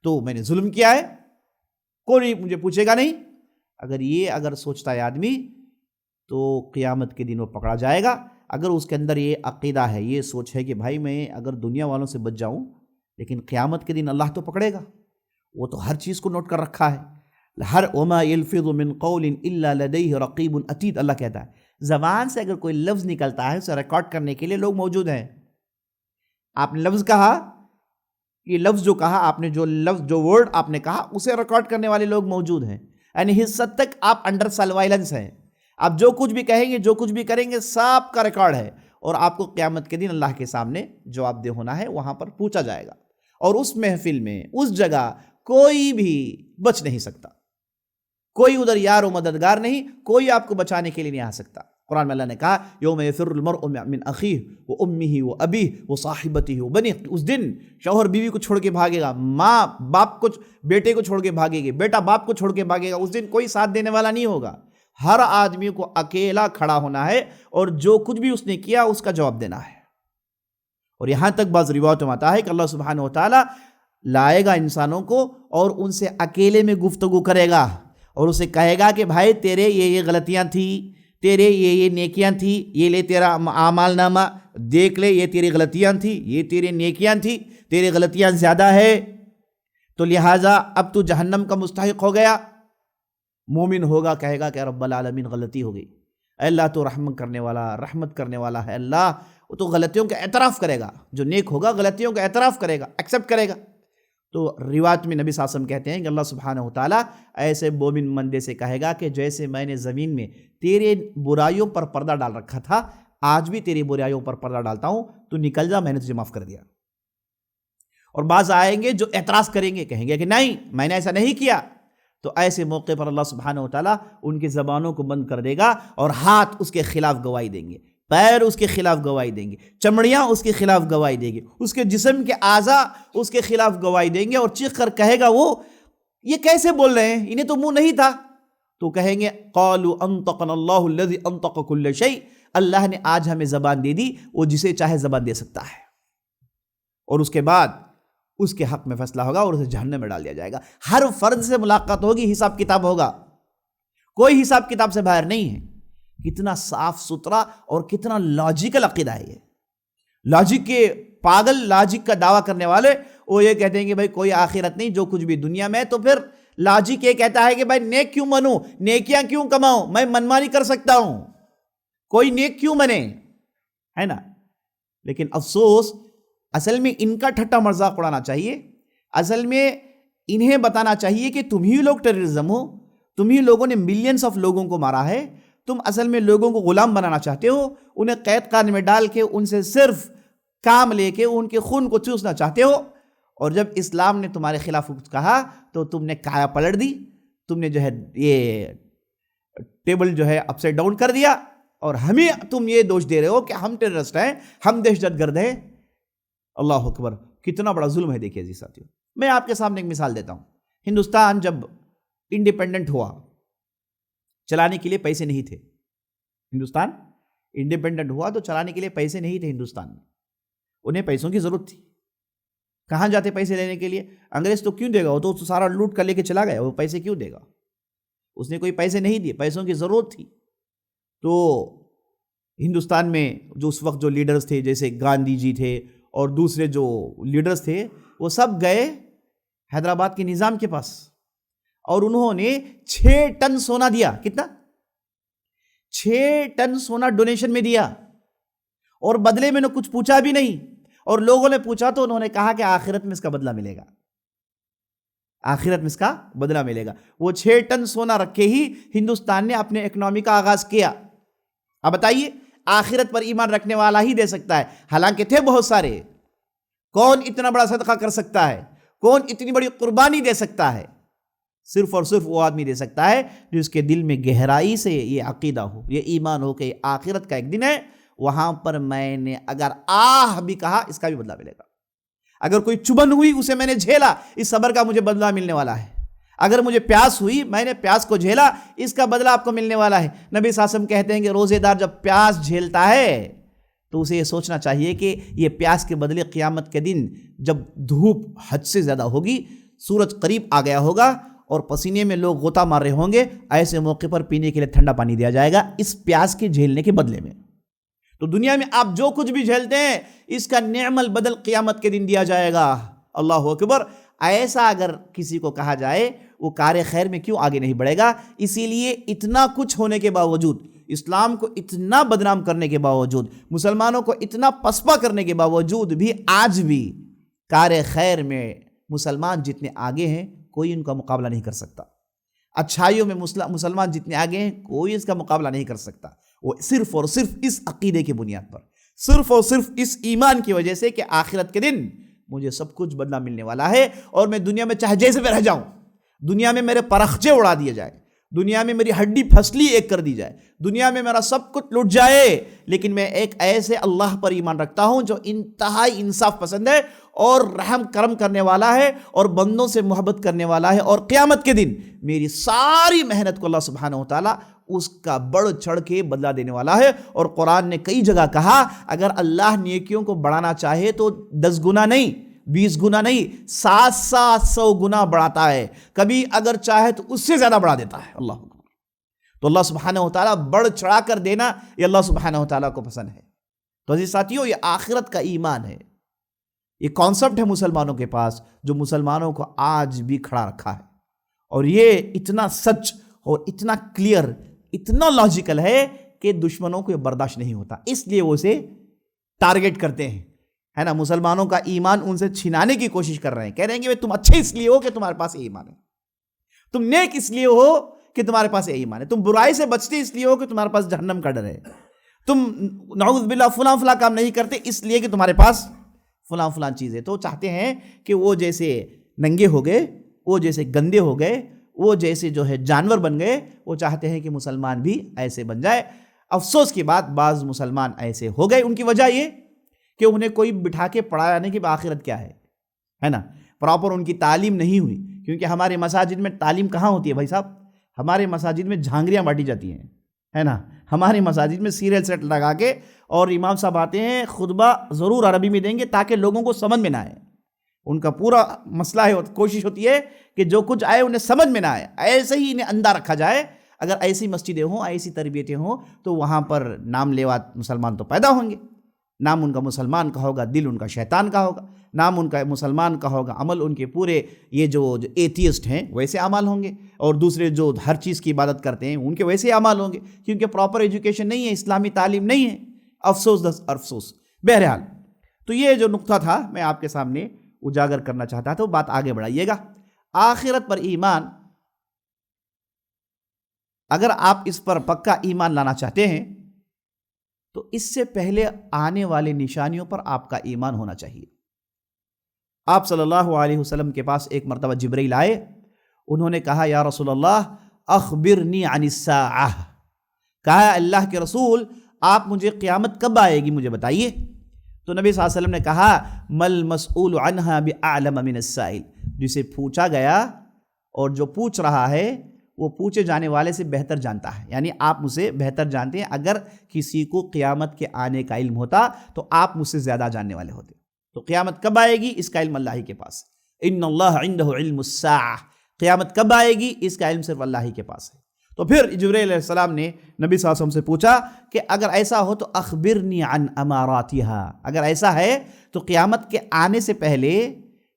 تو میں نے ظلم کیا ہے، کوئی مجھے پوچھے گا نہیں۔ اگر سوچتا ہے آدمی تو قیامت کے دن وہ پکڑا جائے گا۔ اگر اس کے اندر یہ عقیدہ ہے، یہ سوچ ہے کہ بھائی میں اگر دنیا والوں سے بچ جاؤں لیکن قیامت کے دن اللہ تو پکڑے گا، وہ تو ہر چیز کو نوٹ کر رکھا ہے۔ ہر وما يلفظ من قول الا لديه رقیب عتید، اللہ کہتا ہے زبان سے اگر کوئی لفظ نکلتا ہے اسے ریکارڈ کرنے کے لیے لوگ موجود ہیں۔ آپ نے لفظ کہا، یہ لفظ جو کہا آپ نے، جو ورڈ آپ نے کہا اسے ریکارڈ کرنے والے لوگ موجود ہیں، یعنی اس حد تک آپ انڈر سروائلنس ہیں۔ آپ جو کچھ بھی کہیں گے، جو کچھ بھی کریں گے، سب کا ریکارڈ ہے، اور آپ کو قیامت کے دن اللہ کے سامنے جواب دہ ہونا ہے، وہاں پر پوچھا جائے گا۔ اور اس محفل میں، اس جگہ کوئی بھی بچ نہیں سکتا، کوئی ادھر یار و مددگار نہیں، کوئی آپ کو بچانے کے لیے نہیں آ سکتا۔ قرآن میں اللہ نے کہا یوم یفر المرء من اخیہ وامہ وابیہ وصاحبتہ وبنیہ، اس دن شوہر بیوی کو چھوڑ کے بھاگے گا، ماں باپ کو، بیٹے کو چھوڑ کے بھاگے گی، بیٹا باپ کو چھوڑ کے بھاگے گا۔ اس دن کوئی ساتھ دینے والا نہیں ہوگا، ہر آدمی کو اکیلا کھڑا ہونا ہے، اور جو کچھ بھی اس نے کیا اس کا جواب دینا ہے۔ اور یہاں تک بعض روایتوں میں آتا ہے کہ اللہ سبحانہ وتعالیٰ لائے گا انسانوں کو اور ان سے اکیلے میں گفتگو کرے گا، اور اسے کہے گا کہ بھائی تیرے یہ غلطیاں تھیں، تیرے یہ نیکیاں تھیں، یہ لے تیرا اعمال نامہ، دیکھ لے یہ تیری غلطیاں تھیں، یہ تیرے نیکیاں تھیں، تیرے غلطیاں زیادہ ہے، تو لہٰذا اب تو جہنم کا مستحق ہو گیا۔ مومن ہوگا، کہے گا کہ رب العالمین غلطی ہو گئی، اے اللہ تو رحم کرنے والا، رحمت کرنے والا ہے اللہ۔ وہ تو غلطیوں کا اعتراف کرے گا، جو نیک ہوگا غلطیوں کا اعتراف کرے گا، ایکسیپٹ کرے گا۔ تو روایت میں نبی صلی اللہ علیہ وسلم کہتے ہیں کہ اللہ سبحانہ وتعالیٰ ایسے مومن بندے سے کہے گا کہ جیسے میں نے زمین میں تیرے برائیوں پر پردہ ڈال رکھا تھا، آج بھی تیری برائیوں پر پردہ ڈالتا ہوں، تو نکل جا، میں نے تجھے معاف کر دیا۔ اور بعض آئیں گے جو اعتراض کریں گے، کہیں گے کہ نہیں میں نے ایسا نہیں کیا، تو ایسے موقع پر اللہ سبحانہ وتعالیٰ ان کی زبانوں کو بند کر دے گا، اور ہاتھ اس کے خلاف گواہی دیں گے، پیر اس کے خلاف گواہی دیں گے، چمڑیاں اس کے خلاف گواہی دیں گے، اس کے جسم کے اعضاء اس کے خلاف گواہی دیں گے، اور چیخ کر کہے گا وہ یہ کیسے بول رہے ہیں، انہیں تو منہ نہیں تھا۔ تو کہیں گے قالوا انطقنا اللہ الذی انطق کل شیء، اللہ نے آج ہمیں زبان دے دی، وہ جسے چاہے زبان دے سکتا ہے۔ اور اس کے بعد اس کے حق میں فیصلہ ہوگا اور اسے جہنم میں ڈال دیا جائے گا۔ ہر فرد سے ملاقات ہوگی، حساب کتاب ہوگا، کوئی حساب کتاب سے باہر نہیں ہے۔ کتنا صاف ستھرا اور کتنا لاجیکل عقیدہ ہے یہ۔ لاجک کے پاگل، لاجک کا دعویٰ کرنے والے وہ یہ کہتے ہیں کہ بھائی کوئی آخرت نہیں، جو کچھ بھی دنیا میں، تو پھر لاجک یہ کہتا ہے کہ بھائی نیک کیوں بنوں، نیکیاں کیوں کماؤں، میں منمانی کر سکتا ہوں، کوئی نیک کیوں بنے، ہے نا؟ لیکن افسوس، اصل میں ان کا ٹھٹا مذاق اڑانا چاہیے، اصل میں انہیں بتانا چاہیے کہ تم ہی لوگ ٹیررزم ہو، تم ہی لوگوں نے ملینز آف لوگوں کو مارا ہے، تم اصل میں لوگوں کو غلام بنانا چاہتے ہو، انہیں قید خانے میں ڈال کے ان سے صرف کام لے کے ان کے خون کو چوسنا چاہتے ہو، اور جب اسلام نے تمہارے خلاف کچھ کہا تو تم نے کایا پلٹ دی، تم نے جو ہے یہ ٹیبل جو ہے اپ سائڈ ڈاؤن کر دیا، اور ہمیں تم یہ دوش دے رہے ہو کہ ہم ٹیررسٹ ہیں، ہم دہشت گرد ہیں۔ اللہ اکبر، کتنا بڑا ظلم ہے۔ دیکھیے جی ساتھیو، میں آپ کے سامنے ایک مثال دیتا ہوں۔ ہندوستان جب انڈیپینڈنٹ ہوا، چلانے کے لیے پیسے نہیں تھے، ہندوستان انڈیپینڈنٹ ہوا تو چلانے کے لیے پیسے نہیں تھے ہندوستان میں، انہیں پیسوں کی ضرورت تھی۔ کہاں جاتے پیسے لینے کے لیے؟ انگریز تو کیوں دے گا، وہ تو سارا لوٹ کر لے کے چلا گیا، وہ پیسے کیوں دے گا؟ اس نے کوئی پیسے نہیں دیے، پیسوں کی ضرورت تھی۔ تو ہندوستان میں جو اس وقت جو لیڈرز تھے، جیسے گاندھی جی تھے اور دوسرے جو لیڈرز تھے، وہ سب گئے حیدرآباد کے نظام کے پاس، اور انہوں نے 6 ٹن سونا دیا۔ کتنا؟ 6 ٹن سونا ڈونیشن میں دیا، اور بدلے میں نے کچھ پوچھا بھی نہیں، اور لوگوں نے پوچھا تو انہوں نے کہا کہ آخرت میں اس کا بدلہ ملے گا، آخرت میں اس کا بدلہ ملے گا۔ وہ 6 ٹن سونا رکھے ہی ہندوستان نے اپنے اکنامی کا آغاز کیا۔ اب بتائیے، آخرت پر ایمان رکھنے والا ہی دے سکتا ہے، حالانکہ تھے بہت سارے۔ کون اتنا بڑا صدقہ کر سکتا ہے؟ کون اتنی بڑی قربانی دے سکتا ہے؟ صرف اور صرف وہ آدمی دے سکتا ہے جس کے دل میں گہرائی سے یہ عقیدہ ہو، یہ ایمان ہو کہ آخرت کا ایک دن ہے، وہاں پر میں نے اگر آہ بھی کہا، اس کا بھی بدلہ ملے گا۔ اگر کوئی چبھن ہوئی، اسے میں نے جھیلا، اس صبر کا مجھے بدلہ ملنے والا ہے۔ اگر مجھے پیاس ہوئی، میں نے پیاس کو جھیلا، اس کا بدلہ آپ کو ملنے والا ہے۔ نبی صلی اللہ علیہ وسلم کہتے ہیں کہ روزے دار جب پیاس جھیلتا ہے تو اسے یہ سوچنا چاہیے کہ یہ پیاس کے بدلے قیامت کے دن جب دھوپ حد سے زیادہ ہوگی، سورج قریب آ گیا ہوگا اور پسینے میں لوگ غوطہ مار رہے ہوں گے، ایسے موقع پر پینے کے لیے ٹھنڈا پانی دیا جائے گا اس پیاس کے جھیلنے کے بدلے میں۔ تو دنیا میں آپ جو کچھ بھی جھیلتے ہیں، اس کا نعم البدل قیامت کے دن دیا جائے گا۔ اللہ اکبر۔ ایسا اگر کسی کو کہا جائے، وہ کار خیر میں کیوں آگے نہیں بڑھے گا؟ اسی لیے اتنا کچھ ہونے کے باوجود، اسلام کو اتنا بدنام کرنے کے باوجود، مسلمانوں کو اتنا پسپا کرنے کے باوجود بھی آج بھی کار خیر میں مسلمان جتنے آگے ہیں، کوئی ان کا مقابلہ نہیں کر سکتا۔ اچھائیوں میں مسلمان جتنے آگے ہیں، کوئی اس کا مقابلہ نہیں کر سکتا۔ وہ صرف اور صرف اس عقیدے کی بنیاد پر، صرف اور صرف اس ایمان کی وجہ سے کہ آخرت کے دن مجھے سب کچھ بدلہ ملنے والا ہے، اور میں دنیا میں چاہے جیسے میں رہ جاؤں، دنیا میں میرے پرخچے اڑا دیے جائے، دنیا میں میری ہڈی پھسلی ایک کر دی جائے، دنیا میں میرا سب کچھ لٹ جائے، لیکن میں ایک ایسے اللہ پر ایمان رکھتا ہوں جو انتہائی انصاف پسند ہے اور رحم کرم کرنے والا ہے اور بندوں سے محبت کرنے والا ہے، اور قیامت کے دن میری ساری محنت کو اللہ سبحانہ و تعالیٰ اس کا بڑھ چڑھ کے بدلہ دینے والا ہے۔ اور قرآن نے کئی جگہ کہا، اگر اللہ نیکیوں کو بڑھانا چاہے تو 10 گنا نہیں، 20 گنا نہیں، 700 گنا بڑھاتا ہے، کبھی اگر چاہے تو اس سے زیادہ بڑھا دیتا ہے۔ اللہ اکبر۔ تو اللہ سبحانہ و تعالیٰ بڑھ چڑھا کر دینا، یہ اللہ سبحانہ و تعالیٰ کو پسند ہے۔ تو عزیز ساتھیو، یہ آخرت کا ایمان ہے، یہ کانسیپٹ ہے مسلمانوں کے پاس، جو مسلمانوں کو آج بھی کھڑا رکھا ہے، اور یہ اتنا سچ اور اتنا کلیئر، اتنا لاجیکل ہے کہ دشمنوں کو یہ برداشت نہیں ہوتا، اس لیے وہ اسے ٹارگٹ کرتے ہیں، ہے نا؟ مسلمانوں کا ایمان ان سے چھنانے کی کوشش کر رہے ہیں، کہہ رہے ہیں کہ تم اچھے اس لیے ہو کہ تمہارے پاس یہ ایمان ہے، تم نیک اس لیے ہو کہ تمہارے پاس یہ ایمان ہے، تم برائی سے بچتے اس لیے ہو کہ تمہارے پاس جہنم کا ڈر ہے، تم نعوذ باللہ فلاں کام نہیں کرتے اس لیے کہ تمہارے پاس فلاں چیز ہے۔ تو چاہتے ہیں کہ وہ جیسے ننگے ہو گئے، وہ جیسے گندے ہو گئے، وہ جیسے جو ہے جانور بن گئے، وہ چاہتے ہیں کہ مسلمان بھی ایسے بن جائے۔ افسوس کی بات، بعض مسلمان ایسے ہو گئے، ان کی وجہ یہ کہ انہیں کوئی بٹھا کے پڑھایا نہیں کہ آخرت کیا ہے نا؟ پراپر ان کی تعلیم نہیں ہوئی، کیونکہ ہمارے مساجد میں تعلیم کہاں ہوتی ہے بھائی صاحب؟ ہمارے مساجد میں جھانگریاں بانٹی جاتی ہیں، ہے نا؟ ہمارے مساجد میں سیریل سیٹ لگا کے، اور امام صاحب آتے ہیں، خطبہ ضرور عربی میں دیں گے تاکہ لوگوں کو سمجھ میں نہ آئے۔ ان کا پورا مسئلہ ہے، کوشش ہوتی ہے کہ جو کچھ آئے انہیں سمجھ میں نہ آئے، ایسے ہی انہیں اندھا رکھا جائے۔ اگر ایسی مسجدیں ہوں، ایسی تربیتیں ہوں، تو وہاں پر نام لیوا مسلمان تو پیدا ہوں گے، نام ان کا مسلمان کا ہوگا، دل ان کا شیطان کا ہوگا. نام ان کا مسلمان کا ہوگا، عمل ان کے پورے یہ جو ایتھیسٹ ہیں ویسے اعمال ہوں گے، اور دوسرے جو ہر چیز کی عبادت کرتے ہیں ان کے ویسے اعمال ہوں گے، کیونکہ پراپر ایجوکیشن نہیں ہے، اسلامی تعلیم نہیں ہے. افسوس دس افسوس. بہرحال تو یہ جو نقطہ تھا میں آپ کے سامنے اجاگر کرنا چاہتا تھا، وہ بات آگے بڑھائیے گا. آخرت پر ایمان، اگر آپ اس پر پکا ایمان لانا چاہتے ہیں تو اس سے پہلے آنے والے نشانیوں پر آپ کا ایمان ہونا چاہیے. آپ صلی اللہ علیہ وسلم کے پاس ایک مرتبہ جبرائیل آئے، انہوں نے کہا یا رسول اللہ اخبرنی عن الساعہ، کہا اللہ کے رسول آپ مجھے قیامت کب آئے گی مجھے بتائیے. تو نبی صلی اللہ علیہ وسلم نے کہا مل مسئول عنہا بعلم من السائل، جسے پوچھا گیا اور جو پوچھ رہا ہے وہ پوچھے جانے والے سے بہتر جانتا ہے. یعنی آپ مجھ سے بہتر جانتے ہیں. اگر کسی کو قیامت کے آنے کا علم ہوتا تو آپ مجھ سے زیادہ جاننے والے ہوتے. تو قیامت کب آئے گی اس کا علم اللہ ہی کے پاس. ان اللہ عنده علم الساعہ، قیامت کب آئے گی اس کا علم صرف اللہ ہی کے پاس ہے. تو پھر جبرائیل علیہ السلام نے نبی صلی اللہ علیہ وسلم سے پوچھا کہ اگر ایسا ہو تو اخبرنی عن اماراتها، اگر ایسا ہے تو قیامت کے آنے سے پہلے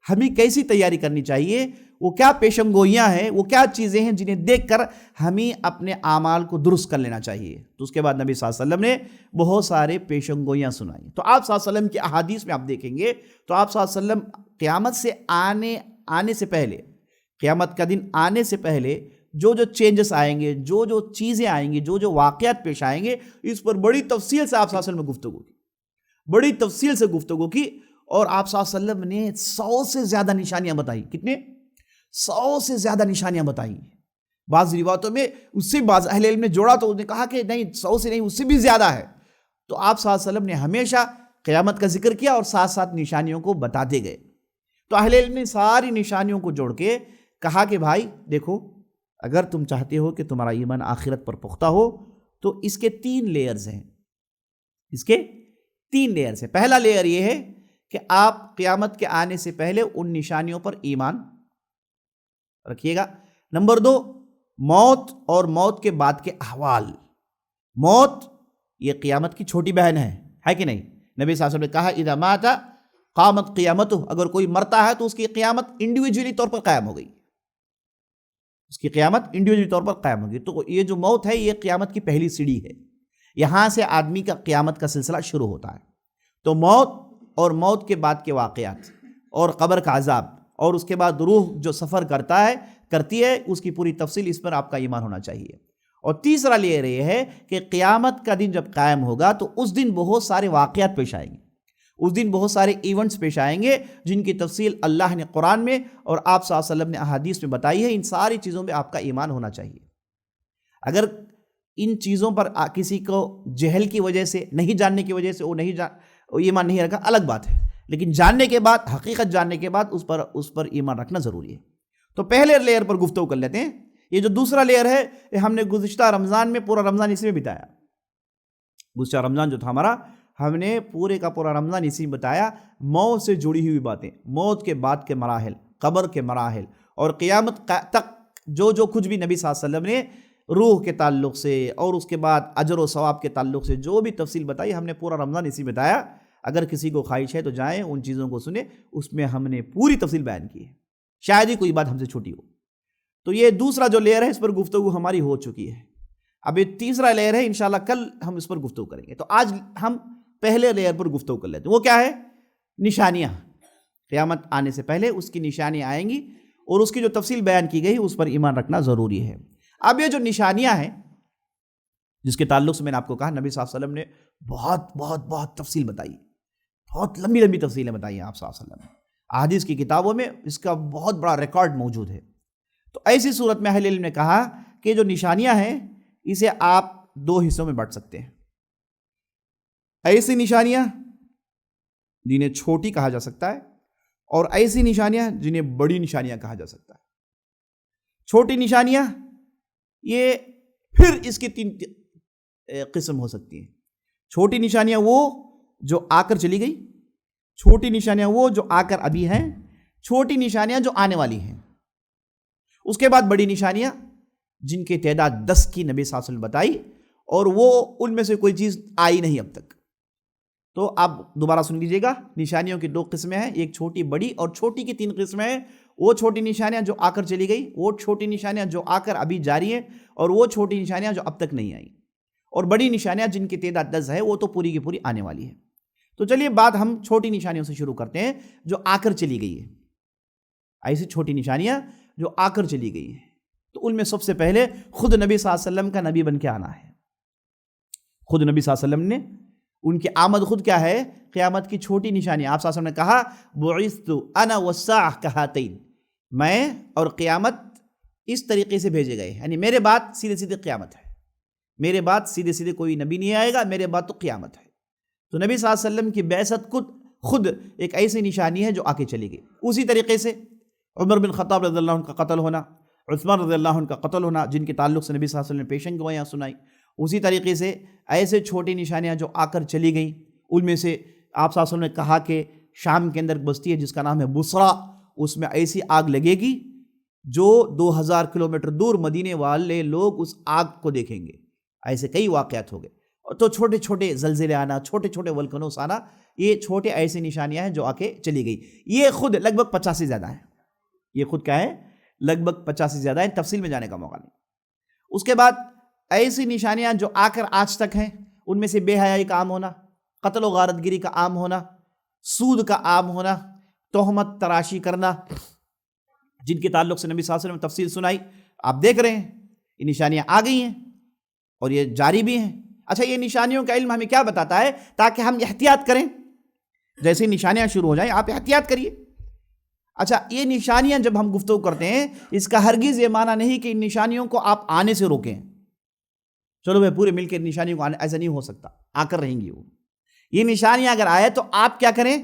ہمیں کیسی تیاری کرنی چاہیے، وہ کیا پیشن گوئیاں ہیں، وہ کیا چیزیں ہیں جنہیں دیکھ کر ہمیں اپنے اعمال کو درست کر لینا چاہیے. تو اس کے بعد نبی صلی اللہ علیہ وسلم نے بہت سارے پیشن گوئیاں سنائیں. تو آپ صلی اللہ علیہ وسلم کی احادیث میں آپ دیکھیں گے تو آپ صلی اللہ علیہ وسلم قیامت سے آنے سے پہلے، قیامت کا دن آنے سے پہلے جو چینجز آئیں گے، جو چیزیں آئیں گی، جو واقعات پیش آئیں گے، اس پر بڑی تفصیل سے آپ صلی اللہ علیہ وسلم نے گفتگو کی، بڑی تفصیل سے گفتگو کی. اور آپ صلی اللہ علیہ وسلم نے 100 سے زیادہ نشانیاں بتائی. کتنے؟ 100 سے زیادہ نشانیاں بتائیں. بعض روایتوں میں اس سے بعض اہل علم نے جوڑا تو انہوں نے کہا کہ نہیں 100 سے نہیں، اس سے بھی زیادہ ہے. تو آپ صلی اللہ علیہ وسلم نے ہمیشہ قیامت کا ذکر کیا اور ساتھ ساتھ نشانیوں کو بتاتے گئے. تو اہل علم نے ساری نشانیوں کو جوڑ کے کہا کہ بھائی دیکھو، اگر تم چاہتے ہو کہ تمہارا ایمان آخرت پر پختہ ہو تو اس کے 3 لیئرز ہیں. اس کے 3 لیئرز ہیں. پہلا لیئر یہ ہے کہ آپ قیامت کے آنے سے پہلے ان نشانیوں پر ایمان رکھیے گا. نمبر 2، موت اور موت کے بعد کے احوال. موت یہ قیامت کی چھوٹی بہن ہے کہ نہیں؟ نبی صلی اللہ علیہ وسلم نے کہا اذا مات قامت قیامتہ، اگر کوئی مرتا ہے تو اس کی قیامت انڈیویجولی طور پر قائم ہو گئی، اس کی قیامت انڈیویجولی طور پر قائم ہوگی. تو یہ جو موت ہے یہ قیامت کی پہلی سیڑھی ہے، یہاں سے آدمی کا قیامت کا سلسلہ شروع ہوتا ہے. تو موت اور موت کے بعد کے واقعات اور قبر کا عذاب اور اس کے بعد روح جو سفر کرتی ہے اس کی پوری تفصیل، اس پر آپ کا ایمان ہونا چاہیے. اور تیسرا لیئر یہ ہے کہ قیامت کا دن جب قائم ہوگا تو اس دن بہت سارے واقعات پیش آئیں گے، اس دن بہت سارے ایونٹس پیش آئیں گے جن کی تفصیل اللہ نے قرآن میں اور آپ صلی اللہ علیہ وسلم نے احادیث میں بتائی ہے. ان ساری چیزوں میں آپ کا ایمان ہونا چاہیے. اگر ان چیزوں پر کسی کو جہل کی وجہ سے، نہیں جاننے کی وجہ سے وہ ایمان نہیں رکھا الگ بات ہے، لیکن جاننے کے بعد، حقیقت جاننے کے بعد اس پر ایمان رکھنا ضروری ہے. تو پہلے لیئر پر گفتگو کر لیتے ہیں. یہ جو دوسرا لیئر ہے یہ ہم نے گزشتہ رمضان میں پورا رمضان اسی میں بتایا. گزشتہ رمضان جو تھا ہمارا، ہم نے پورے کا پورا رمضان اسی میں بتایا. موت سے جڑی ہوئی باتیں، موت کے بعد کے مراحل، قبر کے مراحل اور قیامت تک جو کچھ بھی نبی صلی اللہ علیہ وسلم نے روح کے تعلق سے اور اس کے بعد اجر و ثواب کے تعلق سے جو بھی تفصیل بتائی، ہم نے پورا رمضان اسی بتایا. اگر کسی کو خواہش ہے تو جائیں ان چیزوں کو سنیں، اس میں ہم نے پوری تفصیل بیان کی ہے، شاید ہی کوئی بات ہم سے چھوٹی ہو. تو یہ دوسرا جو لیئر ہے اس پر گفتگو ہماری ہو چکی ہے. اب یہ تیسرا لیئر ہے، انشاءاللہ کل ہم اس پر گفتگو کریں گے. تو آج ہم پہلے لیئر پر گفتگو کر لیتے ہیں. وہ کیا ہے؟ نشانیاں. قیامت آنے سے پہلے اس کی نشانیاں آئیں گی اور اس کی جو تفصیل بیان کی گئی اس پر ایمان رکھنا ضروری ہے. اب یہ جو نشانیاں ہیں جس کے تعلق سے میں نے آپ کو کہا نبی صلی اللہ علیہ وسلم نے بہت تفصیل بتائی، بہت لمبی تفصیلیں بتائی ہیں آپ صلی اللہ علیہ وسلم. احادیث کی کتابوں میں اس کا بہت بڑا ریکارڈ موجود ہے. تو ایسی صورت میں اہل علم نے کہا کہ جو نشانیاں ہیں اسے آپ 2 حصوں میں بانٹ سکتے ہیں. ایسی نشانیاں جنہیں چھوٹی کہا جا سکتا ہے اور ایسی نشانیاں جنہیں بڑی نشانیاں کہا جا سکتا ہے. چھوٹی نشانیاں یہ پھر اس کی 3 قسم ہو سکتی ہیں. چھوٹی نشانیاں وہ جو آ کر چلی گئی، چھوٹی نشانیاں وہ جو آ کر ابھی ہیں، چھوٹی نشانیاں جو آنے والی ہیں. اس کے بعد بڑی نشانیاں جن کی تعداد 10 کی نبی صلی اللہ علیہ وسلم بتائی اور وہ ان میں سے کوئی چیز آئی نہیں اب تک. تو آپ دوبارہ سن لیجئے گا، نشانیوں کی 2 قسمیں ہیں، ایک چھوٹی بڑی، اور چھوٹی کی 3 قسمیں ہیں۔ وہ چھوٹی نشانیاں جو آ کر چلی گئی، وہ چھوٹی نشانیاں جو آ کر ابھی جاری ہیں، اور وہ چھوٹی نشانیاں جو اب تک نہیں آئیں، اور بڑی نشانیاں جن کی تعداد 10 ہے وہ تو پوری کی پوری آنے والی ہے۔ تو چلیے بات ہم چھوٹی نشانیوں سے شروع کرتے ہیں جو آ کر چلی گئی ہے، ایسی چھوٹی نشانیاں جو آ کر چلی گئی ہیں۔ تو ان میں سب سے پہلے خود نبی صلی اللہ علیہ وسلم کا نبی بن کے آنا ہے۔ خود نبی صلی اللہ علیہ وسلم نے، ان کی آمد خود کیا ہے؟ قیامت کی چھوٹی نشانی۔ آپ صلی اللہ علیہ وسلم نے کہا بعثت انا والساعہ کہاتین، میں اور قیامت اس طریقے سے بھیجے گئے، یعنی میرے بعد سیدھے سیدھے قیامت ہے، میرے بعد سیدھے سیدھے کوئی نبی نہیں آئے گا، میرے بعد تو قیامت ہے۔ تو نبی صلی اللہ علیہ وسلم کی بعثت خود ایک ایسی نشانی ہے جو آ کے چلی گئی۔ اسی طریقے سے عمر بن خطاب رضی اللہ عنہ کا قتل ہونا، عثمان رضی اللہ عنہ کا قتل ہونا، جن کے تعلق سے نبی صلی اللہ علیہ وسلم نے پیشن گوئیاں سنائی۔ اسی طریقے سے ایسے چھوٹی نشانیاں جو آ کر چلی گئیں، ان میں سے آپ صلی اللہ علیہ وسلم نے کہا کہ شام کے اندر بستی ہے جس کا نام ہے بصرہ، اس میں ایسی آگ لگے گی جو 2000 کلومیٹر دور مدینے والے لوگ اس آگ کو دیکھیں گے۔ ایسے کئی واقعات ہو گئے۔ تو چھوٹے چھوٹے زلزلے آنا، چھوٹے چھوٹے ولکنوس آنا، یہ چھوٹے ایسی نشانیاں ہیں جو آ کے چلی گئی۔ یہ خود لگ بھگ 50 سے زیادہ ہیں۔ یہ خود کیا ہے؟ لگ بھگ 50 سے زیادہ ہیں، تفصیل میں جانے کا موقع نہیں۔ اس کے بعد ایسی نشانیاں جو آ کر آج تک ہیں، ان میں سے بے حیائی کا عام ہونا، قتل و غارت گری کا عام ہونا، سود کا عام ہونا، تہمت تراشی کرنا، جن کے تعلق سے نبی صلی اللہ علیہ وسلم نے تفصیل سنائی۔ آپ دیکھ رہے ہیں یہ نشانیاں آ گئی ہیں اور یہ جاری بھی ہیں۔ اچھا، یہ نشانیوں کا علم ہمیں کیا بتاتا ہے؟ تاکہ ہم احتیاط کریں، جیسے نشانیاں شروع ہو جائیں آپ احتیاط کریے۔ اچھا، یہ نشانیاں جب ہم گفتگو کرتے ہیں، اس کا ہرگز یہ معنی نہیں کہ ان نشانیوں کو آپ آنے سے روکیں۔ چلو بھائی پورے مل کے نشانیوں کو آنے، ایسا نہیں ہو سکتا، آ کر رہیں گی وہ۔ یہ نشانیاں اگر آئے تو آپ کیا کریں؟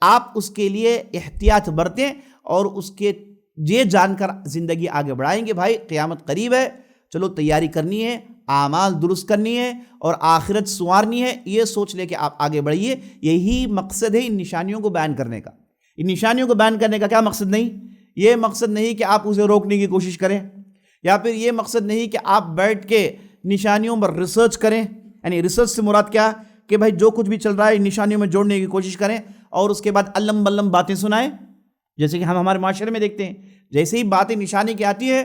آپ اس کے لیے احتیاط برتیں اور اس کے یہ جان کر زندگی آگے بڑھائیں گے بھائی قیامت قریب ہے، چلو تیاری کرنی ہے، اعمال درست کرنی ہے اور آخرت سنوارنی ہے، یہ سوچ لے کے آپ آگے بڑھیے۔ یہی مقصد ہے ان نشانیوں کو بیان کرنے کا۔ ان نشانیوں کو بیان کرنے کا کیا مقصد نہیں؟ یہ مقصد نہیں کہ آپ اسے روکنے کی کوشش کریں، یا پھر یہ مقصد نہیں کہ آپ بیٹھ کے نشانیوں پر ریسرچ کریں۔ یعنی ریسرچ سے مراد کیا کہ بھائی جو کچھ بھی چل رہا ہے ان نشانیوں میں جوڑنے کی کوشش کریں اور اس کے بعد علم بلم باتیں سنائیں، جیسے کہ ہم ہمارے معاشرے میں دیکھتے ہیں۔ جیسے ہی باتیں نشانی کی آتی ہے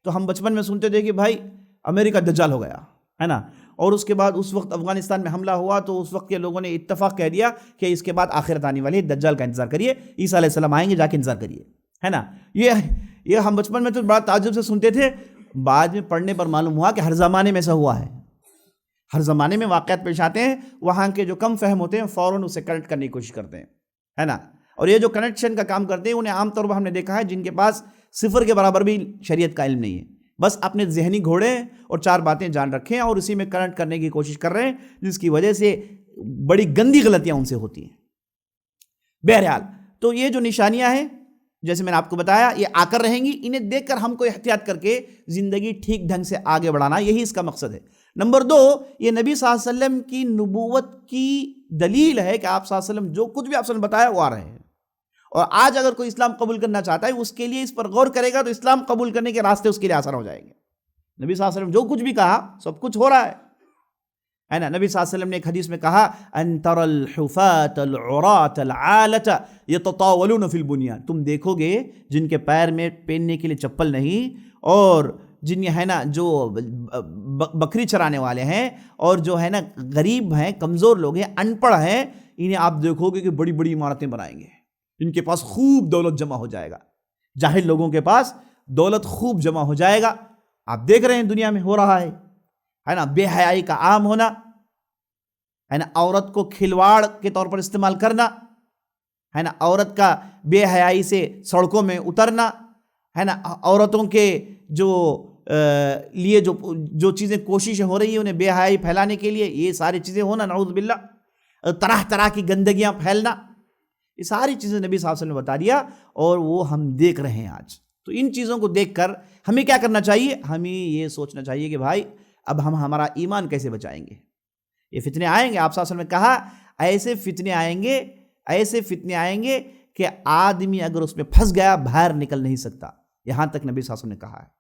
تو ہم بچپن میں سنتے تھے کہ بھائی امریکہ دجال ہو گیا ہے نا، اور اس کے بعد اس وقت افغانستان میں حملہ ہوا تو اس وقت کے لوگوں نے اتفاق کہہ دیا کہ اس کے بعد آخرت آنے والی ہے، دجال کا انتظار کریے، عیسیٰ علیہ السلام آئیں گے، جا کے انتظار کریے، ہے نا۔ یہ ہم بچپن میں تو بڑا تعجب سے سنتے تھے، بعد میں پڑھنے پر معلوم ہوا کہ ہر زمانے میں ایسا ہوا ہے۔ ہر زمانے میں واقعات پیش آتے ہیں، وہاں کے جو کم فہم ہوتے ہیں فوراً اسے کنیکٹ کرنے کی کوشش کرتے ہیں، ہے نا۔ اور یہ جو کنیکشن کا کام کرتے ہیں انہیں عام طور پر ہم نے دیکھا ہے جن کے پاس صفر کے برابر بھی شریعت کا علم نہیں ہے، بس اپنے ذہنی گھوڑے اور 4 باتیں جان رکھیں اور اسی میں کنیکٹ کرنے کی کوشش کر رہے ہیں، جس کی وجہ سے بڑی گندی غلطیاں ان سے ہوتی ہیں۔ بہرحال تو یہ جو نشانیاں ہیں جیسے میں نے آپ کو بتایا یہ آ کر رہیں گی، انہیں دیکھ کر ہم کو احتیاط کر کے زندگی ٹھیک ڈھنگ سے آگے بڑھانا، یہی اس کا مقصد ہے۔ نمبر 2، یہ نبی صلی اللہ علیہ وسلم کی نبوت کی دلیل ہے کہ آپ صلی اللہ علیہ وسلم جو کچھ بھی آپ نے بتایا وہ آ رہے ہیں، اور آج اگر کوئی اسلام قبول کرنا چاہتا ہے اس کے لیے اس پر غور کرے گا تو اسلام قبول کرنے کے راستے اس کے لیے آسان ہو جائیں گے۔ نبی صلی اللہ علیہ وسلم جو کچھ بھی کہا سب کچھ ہو رہا ہے نا۔ نبی صلی اللہ علیہ وسلم نے ایک حدیث میں کہا ان تر الحفاة العراة العالة يتطاولون في البنيان، تم دیکھو گے جن کے پیر میں پہننے کے لیے چپل نہیں، اور جن ہے نا جو بکری چرانے والے ہیں اور جو ہے نا غریب ہیں، کمزور لوگ ہیں، ان پڑھ ہیں، انہیں آپ دیکھو گے کہ بڑی بڑی عمارتیں بنائیں گے، ان کے پاس خوب دولت جمع ہو جائے گا، جاہل لوگوں کے پاس دولت خوب جمع ہو جائے گا۔ آپ دیکھ رہے ہیں دنیا میں ہو رہا ہے نا، بے حیائی کا عام ہونا، ہے نا، عورت کو کھلواڑ کے طور پر استعمال کرنا، ہے نا، عورت کا بے حیائی سے سڑکوں میں اترنا، ہے نا، عورتوں کے جو لیے جو چیزیں کوششیں ہو رہی ہیں انہیں بے حیائی پھیلانے کے لیے، یہ ساری چیزیں ہونا، نعوذ باللہ، طرح طرح کی گندگیاں پھیلنا، یہ ساری چیزیں نبی صلی اللہ علیہ وسلم نے بتا دیا اور وہ ہم دیکھ رہے ہیں آج۔ تو ان چیزوں کو دیکھ کر ہمیں کیا کرنا چاہیے؟ ہمیں یہ سوچنا چاہیے کہ بھائی اب ہم ہمارا ایمان کیسے بچائیں گے؟ یہ فتنے آئیں گے، آپ صلی اللہ علیہ وسلم نے کہا ایسے فتنے آئیں گے کہ آدمی اگر اس میں پھنس گیا باہر نکل نہیں سکتا، یہاں تک نبی صلی اللہ علیہ وسلم نے کہا ہے۔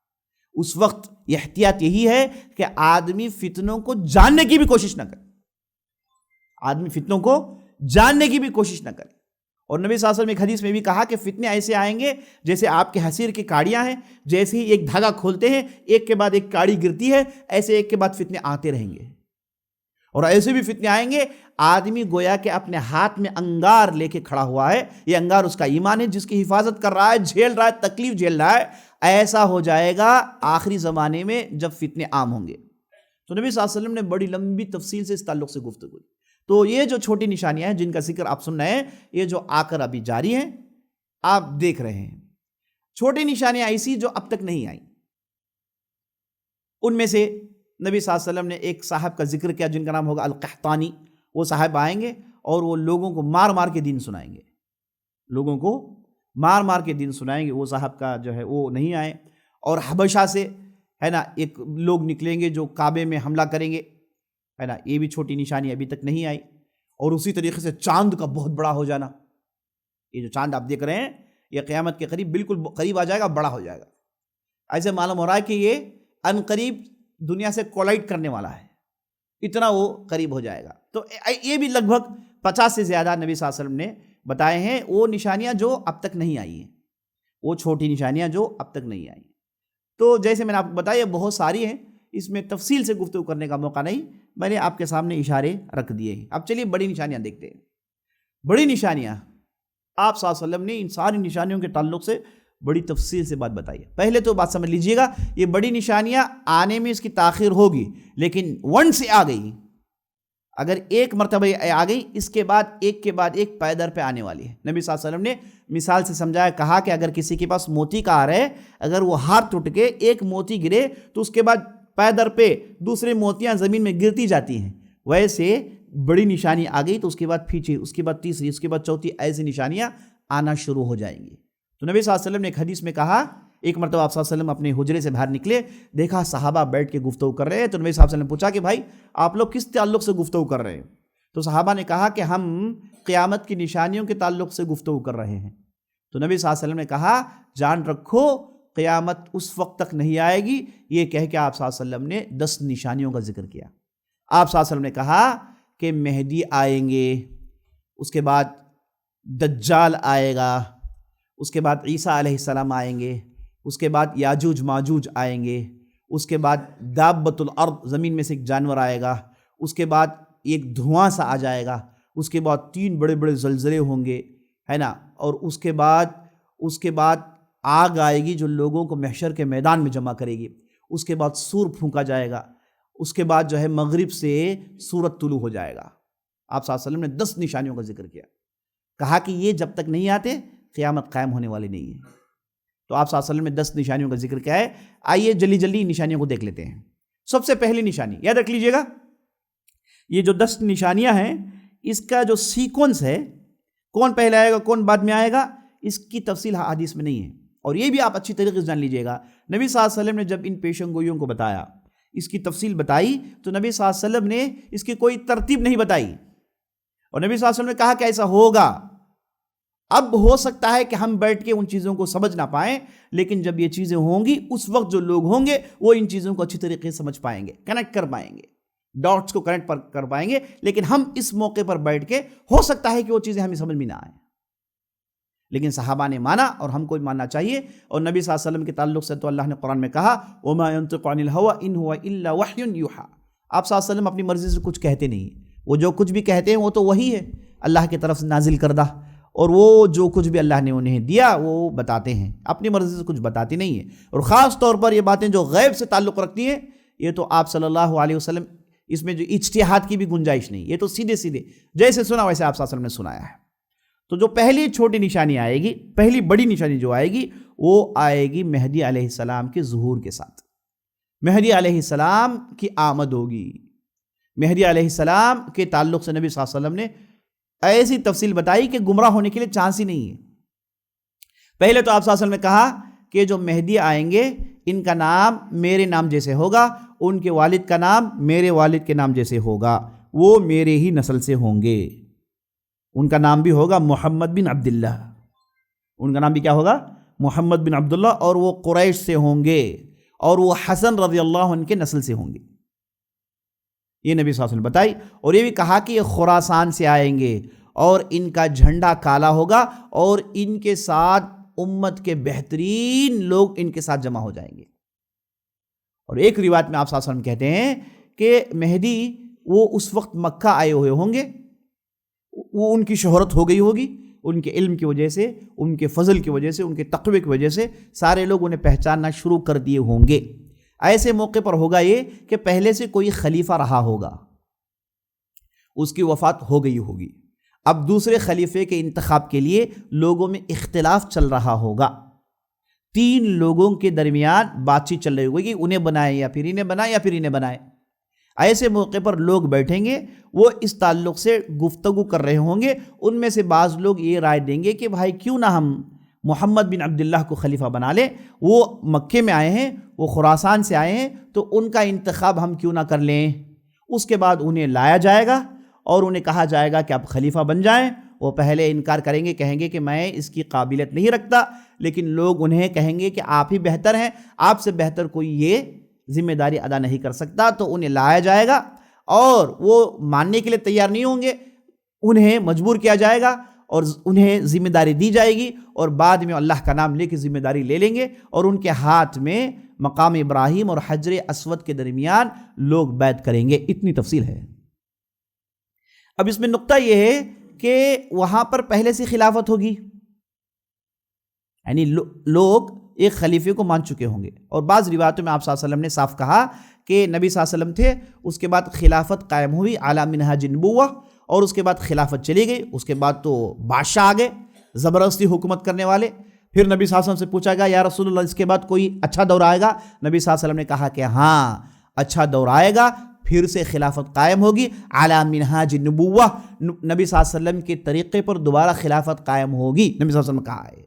اس وقت احتیاط یہی ہے کہ آدمی فتنوں کو جاننے کی بھی کوشش نہ کرے۔ آدمی فتنوں کو جاننے کی بھی کوشش نہ کرے. اور نبی صلی اللہ علیہ وسلم ایک حدیث میں بھی کہا کہ فتنے ایسے آئیں گے جیسے آپ کے حصیر کی کاڑیاں ہیں، جیسے ہی ایک دھاگا کھولتے ہیں ایک کے بعد ایک کاڑی گرتی ہے، ایسے ایک کے بعد فتنے آتے رہیں گے. اور ایسے بھی فتنے آئیں گے آدمی گویا کہ اپنے ہاتھ میں انگار لے کے کھڑا ہوا ہے، یہ انگار اس کا ایمان ہے جس کی حفاظت کر رہا ہے، جھیل رہا ہے، تکلیف جھیل رہا ہے. ایسا ہو جائے گا آخری زمانے میں جب فتنے عام ہوں گے. تو نبی صلی اللہ علیہ وسلم نے بڑی لمبی تفصیل سے اس تعلق سے گفتگو. تو یہ جو چھوٹی نشانیاں ہیں جن کا ذکر آپ سن رہے ہیں، یہ جو آ کر ابھی جاری ہیں آپ دیکھ رہے ہیں، چھوٹی نشانیاں ایسی جو اب تک نہیں آئیں. ان میں سے نبی صلی اللہ علیہ وسلم نے ایک صاحب کا ذکر کیا جن کا نام ہوگا القحطانی. وہ صاحب آئیں گے اور وہ لوگوں کو مار مار کے دین سنائیں گے، لوگوں کو مار مار کے دین سنائیں گے. وہ صاحب کا جو ہے وہ نہیں آئے. اور حبشہ سے ہے نا ایک لوگ نکلیں گے جو کعبے میں حملہ کریں گے، ہے نا. یہ بھی چھوٹی نشانی ابھی تک نہیں آئی. اور اسی طریقے سے چاند کا بہت بڑا ہو جانا. یہ جو چاند آپ دیکھ رہے ہیں یہ قیامت کے قریب بالکل قریب آ جائے گا، بڑا ہو جائے گا. ایسے معلوم ہو رہا ہے کہ یہ ان قریب دنیا سے کولائڈ کرنے والا ہے، اتنا وہ قریب ہو جائے گا. تو یہ بھی لگ بھگ 50 سے زیادہ نبی صلی اللہ علیہ وسلم نے بتائے ہیں وہ نشانیاں جو اب تک نہیں آئی ہیں، وہ چھوٹی نشانیاں جو اب تک نہیں آئی. تو جیسے میں نے آپ کو بتایا بہت ساری ہیں، اس میں تفصیل سے گفتگو کرنے کا موقع نہیں، میں نے آپ کے سامنے اشارے رکھ دیے ہیں. اب چلیے بڑی نشانیاں دیکھتے ہیں. بڑی نشانیاں آپ صلی اللہ علیہ وسلم نے ان ساری نشانیوں کے تعلق سے بڑی تفصیل سے بات بتائی ہے. پہلے تو بات سمجھ لیجئے گا، یہ بڑی نشانیاں آنے میں اس کی تاخیر ہوگی، لیکن ون سے آ گئی. اگر ایک مرتبہ آ گئی اس کے بعد ایک پے در پہ آنے والی ہے. نبی صلی اللہ علیہ وسلم نے مثال سے سمجھایا، کہا کہ اگر کسی کے پاس موتی کا ہار ہے، اگر وہ ہار ٹوٹ کے ایک موتی گرے تو اس کے بعد پے در پہ دوسرے موتیاں زمین میں گرتی جاتی ہیں. ویسے بڑی نشانی آ گئی تو اس کے بعد پھر اس کے بعد تیسری، اس کے بعد چوتھی، ایسی نشانیاں آنا شروع ہو جائیں گی. تو نبی صلی اللہ علیہ وسلم نے ایک حدیث میں کہا، ایک مرتبہ آپ صلی اللہ علیہ وسلم اپنے حجرے سے باہر نکلے، دیکھا صحابہ بیٹھ کے گفتگو کر رہے ہیں. تو نبی صلی اللہ علیہ وسلم نے پوچھا کہ بھائی آپ لوگ کس تعلق سے گفتگو کر رہے ہیں؟ تو صحابہ نے کہا کہ ہم قیامت کی نشانیوں کے تعلق سے گفتگو کر رہے ہیں. تو نبی صلی اللہ علیہ وسلم نے کہا جان رکھو قیامت اس وقت تک نہیں آئے گی. یہ کہہ کے آپ صلی اللہ علیہ وسلم نے 10 نشانیوں کا ذکر کیا. آپ صلی اللہ علیہ وسلم نے کہا کہ مہدی آئیں گے، اس کے بعد دجال آئے گا، اس کے بعد عیسیٰ علیہ السلام آئیں گے، اس کے بعد یاجوج ماجوج آئیں گے، اس کے بعد دابۃ الارض زمین میں سے ایک جانور آئے گا، اس کے بعد ایک دھواں سا آ جائے گا، اس کے بعد 3 بڑے بڑے زلزلے ہوں گے، ہے نا. اور اس کے بعد آگ آئے گی جو لوگوں کو محشر کے میدان میں جمع کرے گی. اس کے بعد سور پھونکا جائے گا. اس کے بعد جو ہے مغرب سے سورج طلوع ہو جائے گا. آپ صلی اللہ علیہ وسلم نے 10 نشانیوں کا ذکر کیا. کہا کہ یہ جب تک نہیں آتے قیامت قائم ہونے والی نہیں ہے. تو آپ صلی اللہ علیہ وسلم نے 10 نشانیوں کا ذکر کیا ہے. آئیے جلدی جلدی نشانیوں کو دیکھ لیتے ہیں. سب سے پہلی نشانی یاد رکھ لیجئے گا، یہ جو 10 نشانیاں ہیں اس کا جو سیکونس ہے، کون پہلے آئے گا کون بعد میں آئے گا، اس کی تفصیل حدیث میں نہیں ہے. اور یہ بھی آپ اچھی طریقے سے جان لیجئے گا، نبی صلی اللہ علیہ وسلم نے جب ان پیشن گوئیوں کو بتایا، اس کی تفصیل بتائی، تو نبی صلی اللہ علیہ وسلم نے اس کی کوئی ترتیب نہیں بتائی. اور نبی صلی اللہ علیہ وسلم نے کہا کہ ایسا ہوگا. اب ہو سکتا ہے کہ ہم بیٹھ کے ان چیزوں کو سمجھ نہ پائیں، لیکن جب یہ چیزیں ہوں گی اس وقت جو لوگ ہوں گے وہ ان چیزوں کو اچھی طریقے سے سمجھ پائیں گے، کنیکٹ کر پائیں گے، ڈاٹس کو کنیکٹ کر پائیں گے. لیکن ہم اس موقع پر بیٹھ کے ہو سکتا ہے کہ وہ چیزیں ہمیں سمجھ میں نہ آئیں، لیکن صحابہ نے مانا اور ہم کو ماننا چاہیے. اور نبی صلی اللہ علیہ وسلم کے تعلق سے تو اللہ نے قرآن میں کہا وَمَا يَنطِقُ عَنِ الْهَوَىٰ إِنْ هُوَ إِلَّا وَحْيٌ يُوحَىٰ. آپ صلی اللہ علیہ وسلم اپنی مرضی سے کچھ کہتے نہیں، وہ جو کچھ بھی کہتے ہیں وہ تو وہی ہے اللہ کی طرف سے نازل کردہ، اور وہ جو کچھ بھی اللہ نے انہیں دیا وہ بتاتے ہیں، اپنی مرضی سے کچھ بتاتے نہیں ہیں. اور خاص طور پر یہ باتیں جو غیب سے تعلق رکھتی ہیں یہ تو آپ صلی اللہ علیہ وسلم، اس میں جو اجتہاد کی بھی گنجائش نہیں، یہ تو سیدھے سیدھے جیسے سنا ویسے آپ صلی اللہ علیہ وسلم نے سنایا ہے. تو جو پہلی چھوٹی نشانی آئے گی، پہلی بڑی نشانی جو آئے گی وہ آئے گی مہدی علیہ السلام کے ظہور کے ساتھ. مہدی علیہ السلام کی آمد ہوگی. مہدی علیہ السلام کے تعلق سے نبی صلی اللہ علیہ وسلم نے ایسی تفصیل بتائی کہ گمراہ ہونے کے لیے چانس ہی نہیں ہے. پہلے تو آپ صلی اللہ علیہ وسلم نے کہا کہ جو مہدی آئیں گے ان کا نام میرے نام جیسے ہوگا، ان کے والد کا نام میرے والد کے نام جیسے ہوگا، وہ میرے ہی نسل سے ہوں گے. ان کا نام بھی ہوگا محمد بن عبداللہ، ان کا نام بھی کیا ہوگا؟ محمد بن عبداللہ، اور وہ قریش سے ہوں گے، اور وہ حسن رضی اللہ عنہ کے نسل سے ہوں گے. یہ نبی صلی اللہ علیہ وسلم نے بتائی، اور یہ بھی کہا کہ یہ خراسان سے آئیں گے اور ان کا جھنڈا کالا ہوگا اور ان کے ساتھ امت کے بہترین لوگ ان کے ساتھ جمع ہو جائیں گے۔ اور ایک روایت میں آپ صلی اللہ علیہ وسلم کہتے ہیں کہ مہدی وہ اس وقت مکہ آئے ہوئے ہوں گے، وہ ان کی شہرت ہو گئی ہوگی، ان کے علم کی وجہ سے، ان کے فضل کی وجہ سے، ان کے تقوی کی وجہ سے سارے لوگ انہیں پہچاننا شروع کر دیے ہوں گے۔ ایسے موقع پر ہوگا یہ کہ پہلے سے کوئی خلیفہ رہا ہوگا، اس کی وفات ہو گئی ہوگی، اب دوسرے خلیفے کے انتخاب کے لیے لوگوں میں اختلاف چل رہا ہوگا، 3 لوگوں کے درمیان بات چیت چل رہی ہوگی کہ انہیں بنائے یا پھر انہیں بنائے یا پھر انہیں بنائے۔ ایسے موقع پر لوگ بیٹھیں گے، وہ اس تعلق سے گفتگو کر رہے ہوں گے، ان میں سے بعض لوگ یہ رائے دیں گے کہ بھائی کیوں نہ ہم محمد بن عبداللہ کو خلیفہ بنا لیں، وہ مکے میں آئے ہیں، وہ خراسان سے آئے ہیں، تو ان کا انتخاب ہم کیوں نہ کر لیں۔ اس کے بعد انہیں لایا جائے گا اور انہیں کہا جائے گا کہ آپ خلیفہ بن جائیں۔ وہ پہلے انکار کریں گے، کہیں گے کہ میں اس کی قابلیت نہیں رکھتا، لیکن لوگ انہیں کہیں گے کہ آپ ہی بہتر ہیں، آپ سے بہتر کوئی یہ ذمہ داری ادا نہیں کر سکتا، تو انہیں لایا جائے گا اور وہ ماننے کے لیے تیار نہیں ہوں گے، انہیں مجبور کیا جائے گا اور انہیں ذمہ داری دی جائے گی، اور بعد میں اللہ کا نام لے کے ذمہ داری لے لیں گے، اور ان کے ہاتھ میں مقام ابراہیم اور حجر اسود کے درمیان لوگ بیعت کریں گے۔ اتنی تفصیل ہے۔ اب اس میں نقطہ یہ ہے کہ وہاں پر پہلے سے خلافت ہوگی، یعنی لوگ ایک خلیفے کو مان چکے ہوں گے، اور بعض روایتوں میں آپ صلی اللہ علیہ وسلم نے صاف کہا کہ نبی صلی اللہ علیہ وسلم تھے، اس کے بعد خلافت قائم ہوئی علی منہاج النبوہ، اور اس کے بعد خلافت چلی گئی، اس کے بعد تو بادشاہ آ گئے زبردستی حکومت کرنے والے۔ پھر نبی صلی اللہ علیہ وسلم سے پوچھا گیا یا رسول اللہ اس کے بعد کوئی اچھا دور آئے گا؟ نبی صلی اللہ علیہ وسلم نے کہا کہ ہاں اچھا دور آئے گا، پھر سے خلافت قائم ہوگی علی منہاج النبوہ، نبی صلی اللہ علیہ وسلم کے طریقے پر دوبارہ خلافت قائم ہوگی، نبی صلی اللہ علیہ وسلم نے کہا ہے۔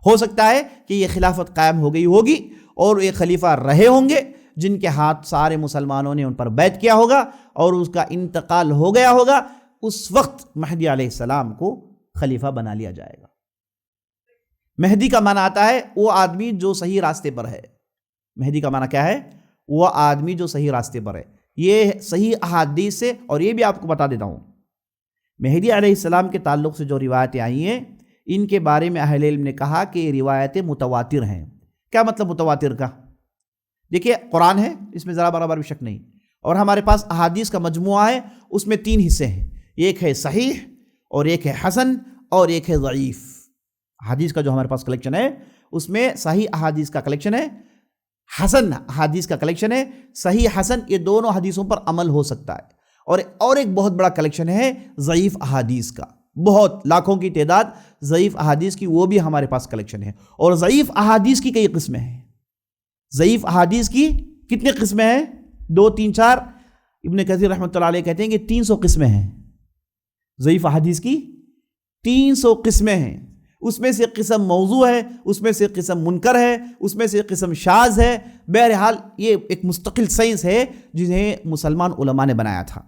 ہو سکتا ہے کہ یہ خلافت قائم ہو گئی ہوگی اور ایک خلیفہ رہے ہوں گے جن کے ہاتھ سارے مسلمانوں نے ان پر بیعت کیا ہوگا اور اس کا انتقال ہو گیا ہوگا، اس وقت مہدی علیہ السلام کو خلیفہ بنا لیا جائے گا۔ مہدی کا معنی آتا ہے وہ آدمی جو صحیح راستے پر ہے۔ مہدی کا معنی کیا ہے؟ وہ آدمی جو صحیح راستے پر ہے۔ یہ صحیح احادیث سے، اور یہ بھی آپ کو بتا دیتا ہوں، مہدی علیہ السلام کے تعلق سے جو روایتیں آئی ہیں، ان کے بارے میں اہل علم نے کہا کہ یہ روایتیں متواتر ہیں۔ کیا مطلب متواتر کا؟ دیکھیے قرآن ہے، اس میں ذرا برابر بھی شک نہیں، اور ہمارے پاس احادیث کا مجموعہ ہے، اس میں 3 حصے ہیں، ایک ہے صحیح اور ایک ہے حسن اور ایک ہے ضعیف۔ احادیث کا جو ہمارے پاس کلیکشن ہے اس میں صحیح احادیث کا کلیکشن ہے، حسن احادیث کا کلیکشن ہے۔ صحیح حسن یہ دونوں حدیثوں پر عمل ہو سکتا ہے، اور ایک بہت بڑا کلیکشن ہے ضعیف احادیث کا، بہت لاکھوں کی تعداد ضعیف احادیث کی، وہ بھی ہمارے پاس کلیکشن ہے۔ اور ضعیف احادیث کی کئی قسمیں ہیں۔ ضعیف احادیث کی کتنے قسمیں ہیں؟ 2 3 4، ابن کثیر رحمۃ اللہ علیہ کہتے ہیں کہ 300 قسمیں ہیں۔ ضعیف احادیث کی 300 قسمیں ہیں، اس میں سے قسم موضوع ہے، اس میں سے قسم منکر ہے، اس میں سے قسم شاذ ہے۔ بہرحال یہ ایک مستقل سائنس ہے جنہیں مسلمان علماء نے بنایا تھا۔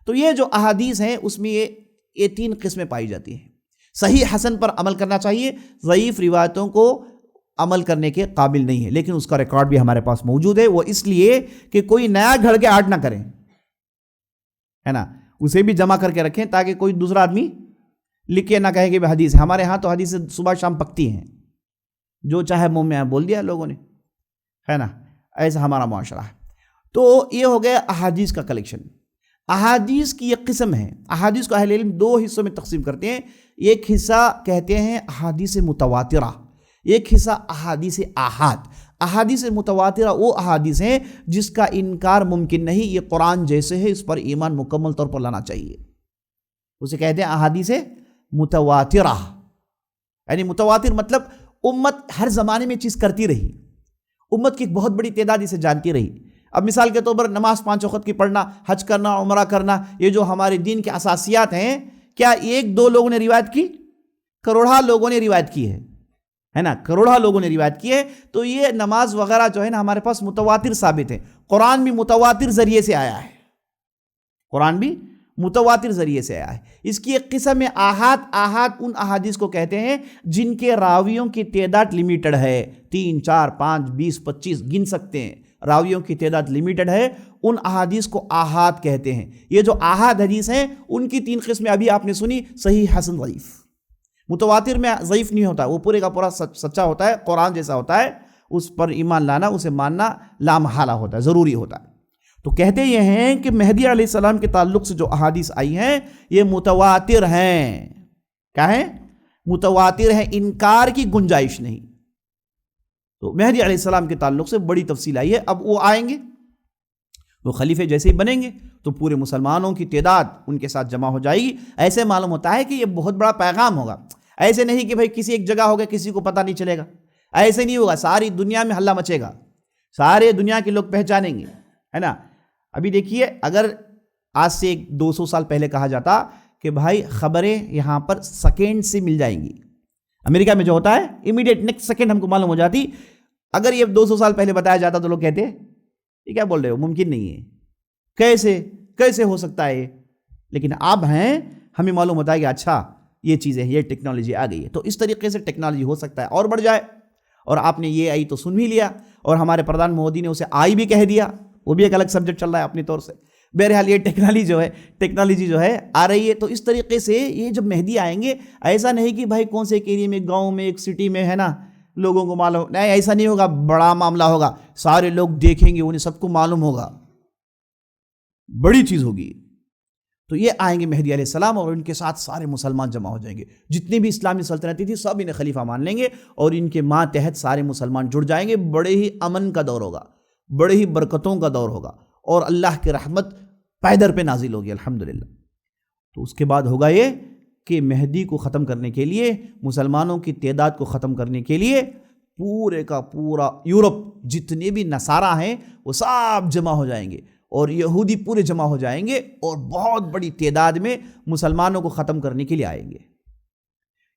تو یہ جو احادیث ہیں اس میں یہ 3 قسمیں پائی جاتی ہیں۔ صحیح حسن پر عمل کرنا چاہیے، ضعیف روایتوں کو عمل کرنے کے قابل نہیں ہے، لیکن اس کا ریکارڈ بھی ہمارے پاس موجود ہے، وہ اس لیے کہ کوئی نیا گھڑ کے آٹ نہ کریں، ہے نا، اسے بھی جمع کر کے رکھیں تاکہ کوئی دوسرا آدمی لکھ کے نہ کہے کہ حدیث ہے۔ ہمارے ہاں تو حدیث صبح شام پکتی ہیں، جو چاہے منہ میں بول دیا لوگوں نے، ہے نا، ایسا ہمارا معاشرہ ہے۔ تو یہ ہو گیا احادیث کا کلیکشن۔ احادیث کی ایک قسم ہے، احادیث کو اہل علم 2 حصوں میں تقسیم کرتے ہیں، ایک حصہ کہتے ہیں احادیث متواترہ، ایک حصہ احادیث آحاد۔ احادیث متواترہ وہ احادیث ہیں جس کا انکار ممکن نہیں، یہ قرآن جیسے ہے، اس پر ایمان مکمل طور پر لانا چاہیے، اسے کہتے ہیں احادیث متواترہ۔ یعنی متواتر مطلب امت ہر زمانے میں چیز کرتی رہی، امت کی ایک بہت بڑی تعداد اسے جانتی رہی۔ اب مثال کے طور پر نماز 5 وقت کی پڑھنا، حج کرنا، عمرہ کرنا، یہ جو ہمارے دین کے اساسیات ہیں، کیا 1-2 لوگوں نے روایت کی؟ کروڑا لوگوں نے روایت کی ہے نا، کروڑا لوگوں نے روایت کی ہے۔ تو یہ نماز وغیرہ جو ہے نا ہمارے پاس متواتر ثابت ہے۔ قرآن بھی متواتر ذریعے سے آیا ہے، قرآن بھی متواتر ذریعے سے آیا ہے۔ اس کی ایک قسم ہے آحاد۔ آحاد ان احادیث کو کہتے ہیں جن کے راویوں کی تعداد لمیٹڈ ہے، 3 4 5 20 25 گن سکتے ہیں، راویوں کی تعداد لمیٹڈ ہے، ان احادیث کو آحاد کہتے ہیں۔ یہ جو آحاد حدیث ہیں ان کی 3 قسمیں ابھی آپ نے سنی، صحیح، حسن، ضعیف۔ متواتر میں ضعیف نہیں ہوتا، وہ پورے کا پورا سچا ہوتا ہے، قرآن جیسا ہوتا ہے، اس پر ایمان لانا، اسے ماننا لامحالہ ہوتا ہے، ضروری ہوتا ہے۔ تو کہتے یہ ہیں کہ مہدی علیہ السلام کے تعلق سے جو احادیث آئی ہیں یہ متواتر ہیں۔ کیا ہیں؟ متواتر ہیں، انکار کی گنجائش نہیں۔ تو مہدی علیہ السلام کے تعلق سے بڑی تفصیل آئی ہے۔ اب وہ آئیں گے، وہ خلیفے جیسے ہی بنیں گے تو پورے مسلمانوں کی تعداد ان کے ساتھ جمع ہو جائے گی۔ ایسے معلوم ہوتا ہے کہ یہ بہت بڑا پیغام ہوگا، ایسے نہیں کہ بھائی کسی ایک جگہ ہوگا کسی کو پتہ نہیں چلے گا، ایسے نہیں ہوگا، ساری دنیا میں ہلہ مچے گا، سارے دنیا کے لوگ پہچانیں گے، ہے نا۔ ابھی دیکھیے، اگر آج سے 200 سال پہلے کہا جاتا کہ بھائی خبریں یہاں پر سیکنڈ سے مل جائیں گی، امریکہ میں جو ہوتا ہے امیڈیٹ نیکسٹ سیکنڈ ہم کو معلوم ہو جاتی، اگر یہ 200 سال پہلے بتایا جاتا تو لوگ کہتے یہ کیا بول رہے ہو، ممکن نہیں ہے، کیسے ہو سکتا ہے۔ لیکن اب ہیں، ہمیں معلوم ہوتا ہے کہ اچھا یہ چیزیں، یہ ٹیکنالوجی آ گئی ہے، تو اس طریقے سے ٹیکنالوجی ہو سکتا ہے اور بڑھ جائے۔ اور آپ نے یہ آئی تو سن بھی لیا، اور ہمارے پردھان مودی نے اسے آئی بھی کہہ دیا، وہ بھی ایک الگ سبجیکٹ چل رہا ہے اپنی طور سے۔ بہرحال یہ ٹیکنالوجی جو ہے آ رہی ہے، تو اس طریقے سے یہ جب مہدی آئیں گے، ایسا نہیں کہ بھائی کون سے ایک ایریے میں، گاؤں میں، ایک سٹی میں، ہے نا، لوگوں کو معلوم نہیں، ایسا نہیں ہوگا، بڑا معاملہ ہوگا، سارے لوگ دیکھیں گے، انہیں سب کو معلوم ہوگا، بڑی چیز ہوگی۔ تو یہ آئیں گے مہدی علیہ السلام، اور ان کے ساتھ سارے مسلمان جمع ہو جائیں گے، جتنی بھی اسلامی سلطنتیں تھی سب انہیں خلیفہ مان لیں گے، اور ان کے ماتحت سارے مسلمان جڑ جائیں گے۔ بڑے ہی امن کا دور ہوگا، بڑے ہی برکتوں کا دور ہوگا، اور اللہ کی رحمت پیدر پہ نازل ہوگی الحمدللہ۔ تو اس کے بعد ہوگا یہ کہ مہدی کو ختم کرنے کے لیے، مسلمانوں کی تعداد کو ختم کرنے کے لیے، پورے کا پورا یورپ جتنے بھی نصارہ ہیں وہ سب جمع ہو جائیں گے، اور یہودی پورے جمع ہو جائیں گے، اور بہت بڑی تعداد میں مسلمانوں کو ختم کرنے کے لیے آئیں گے۔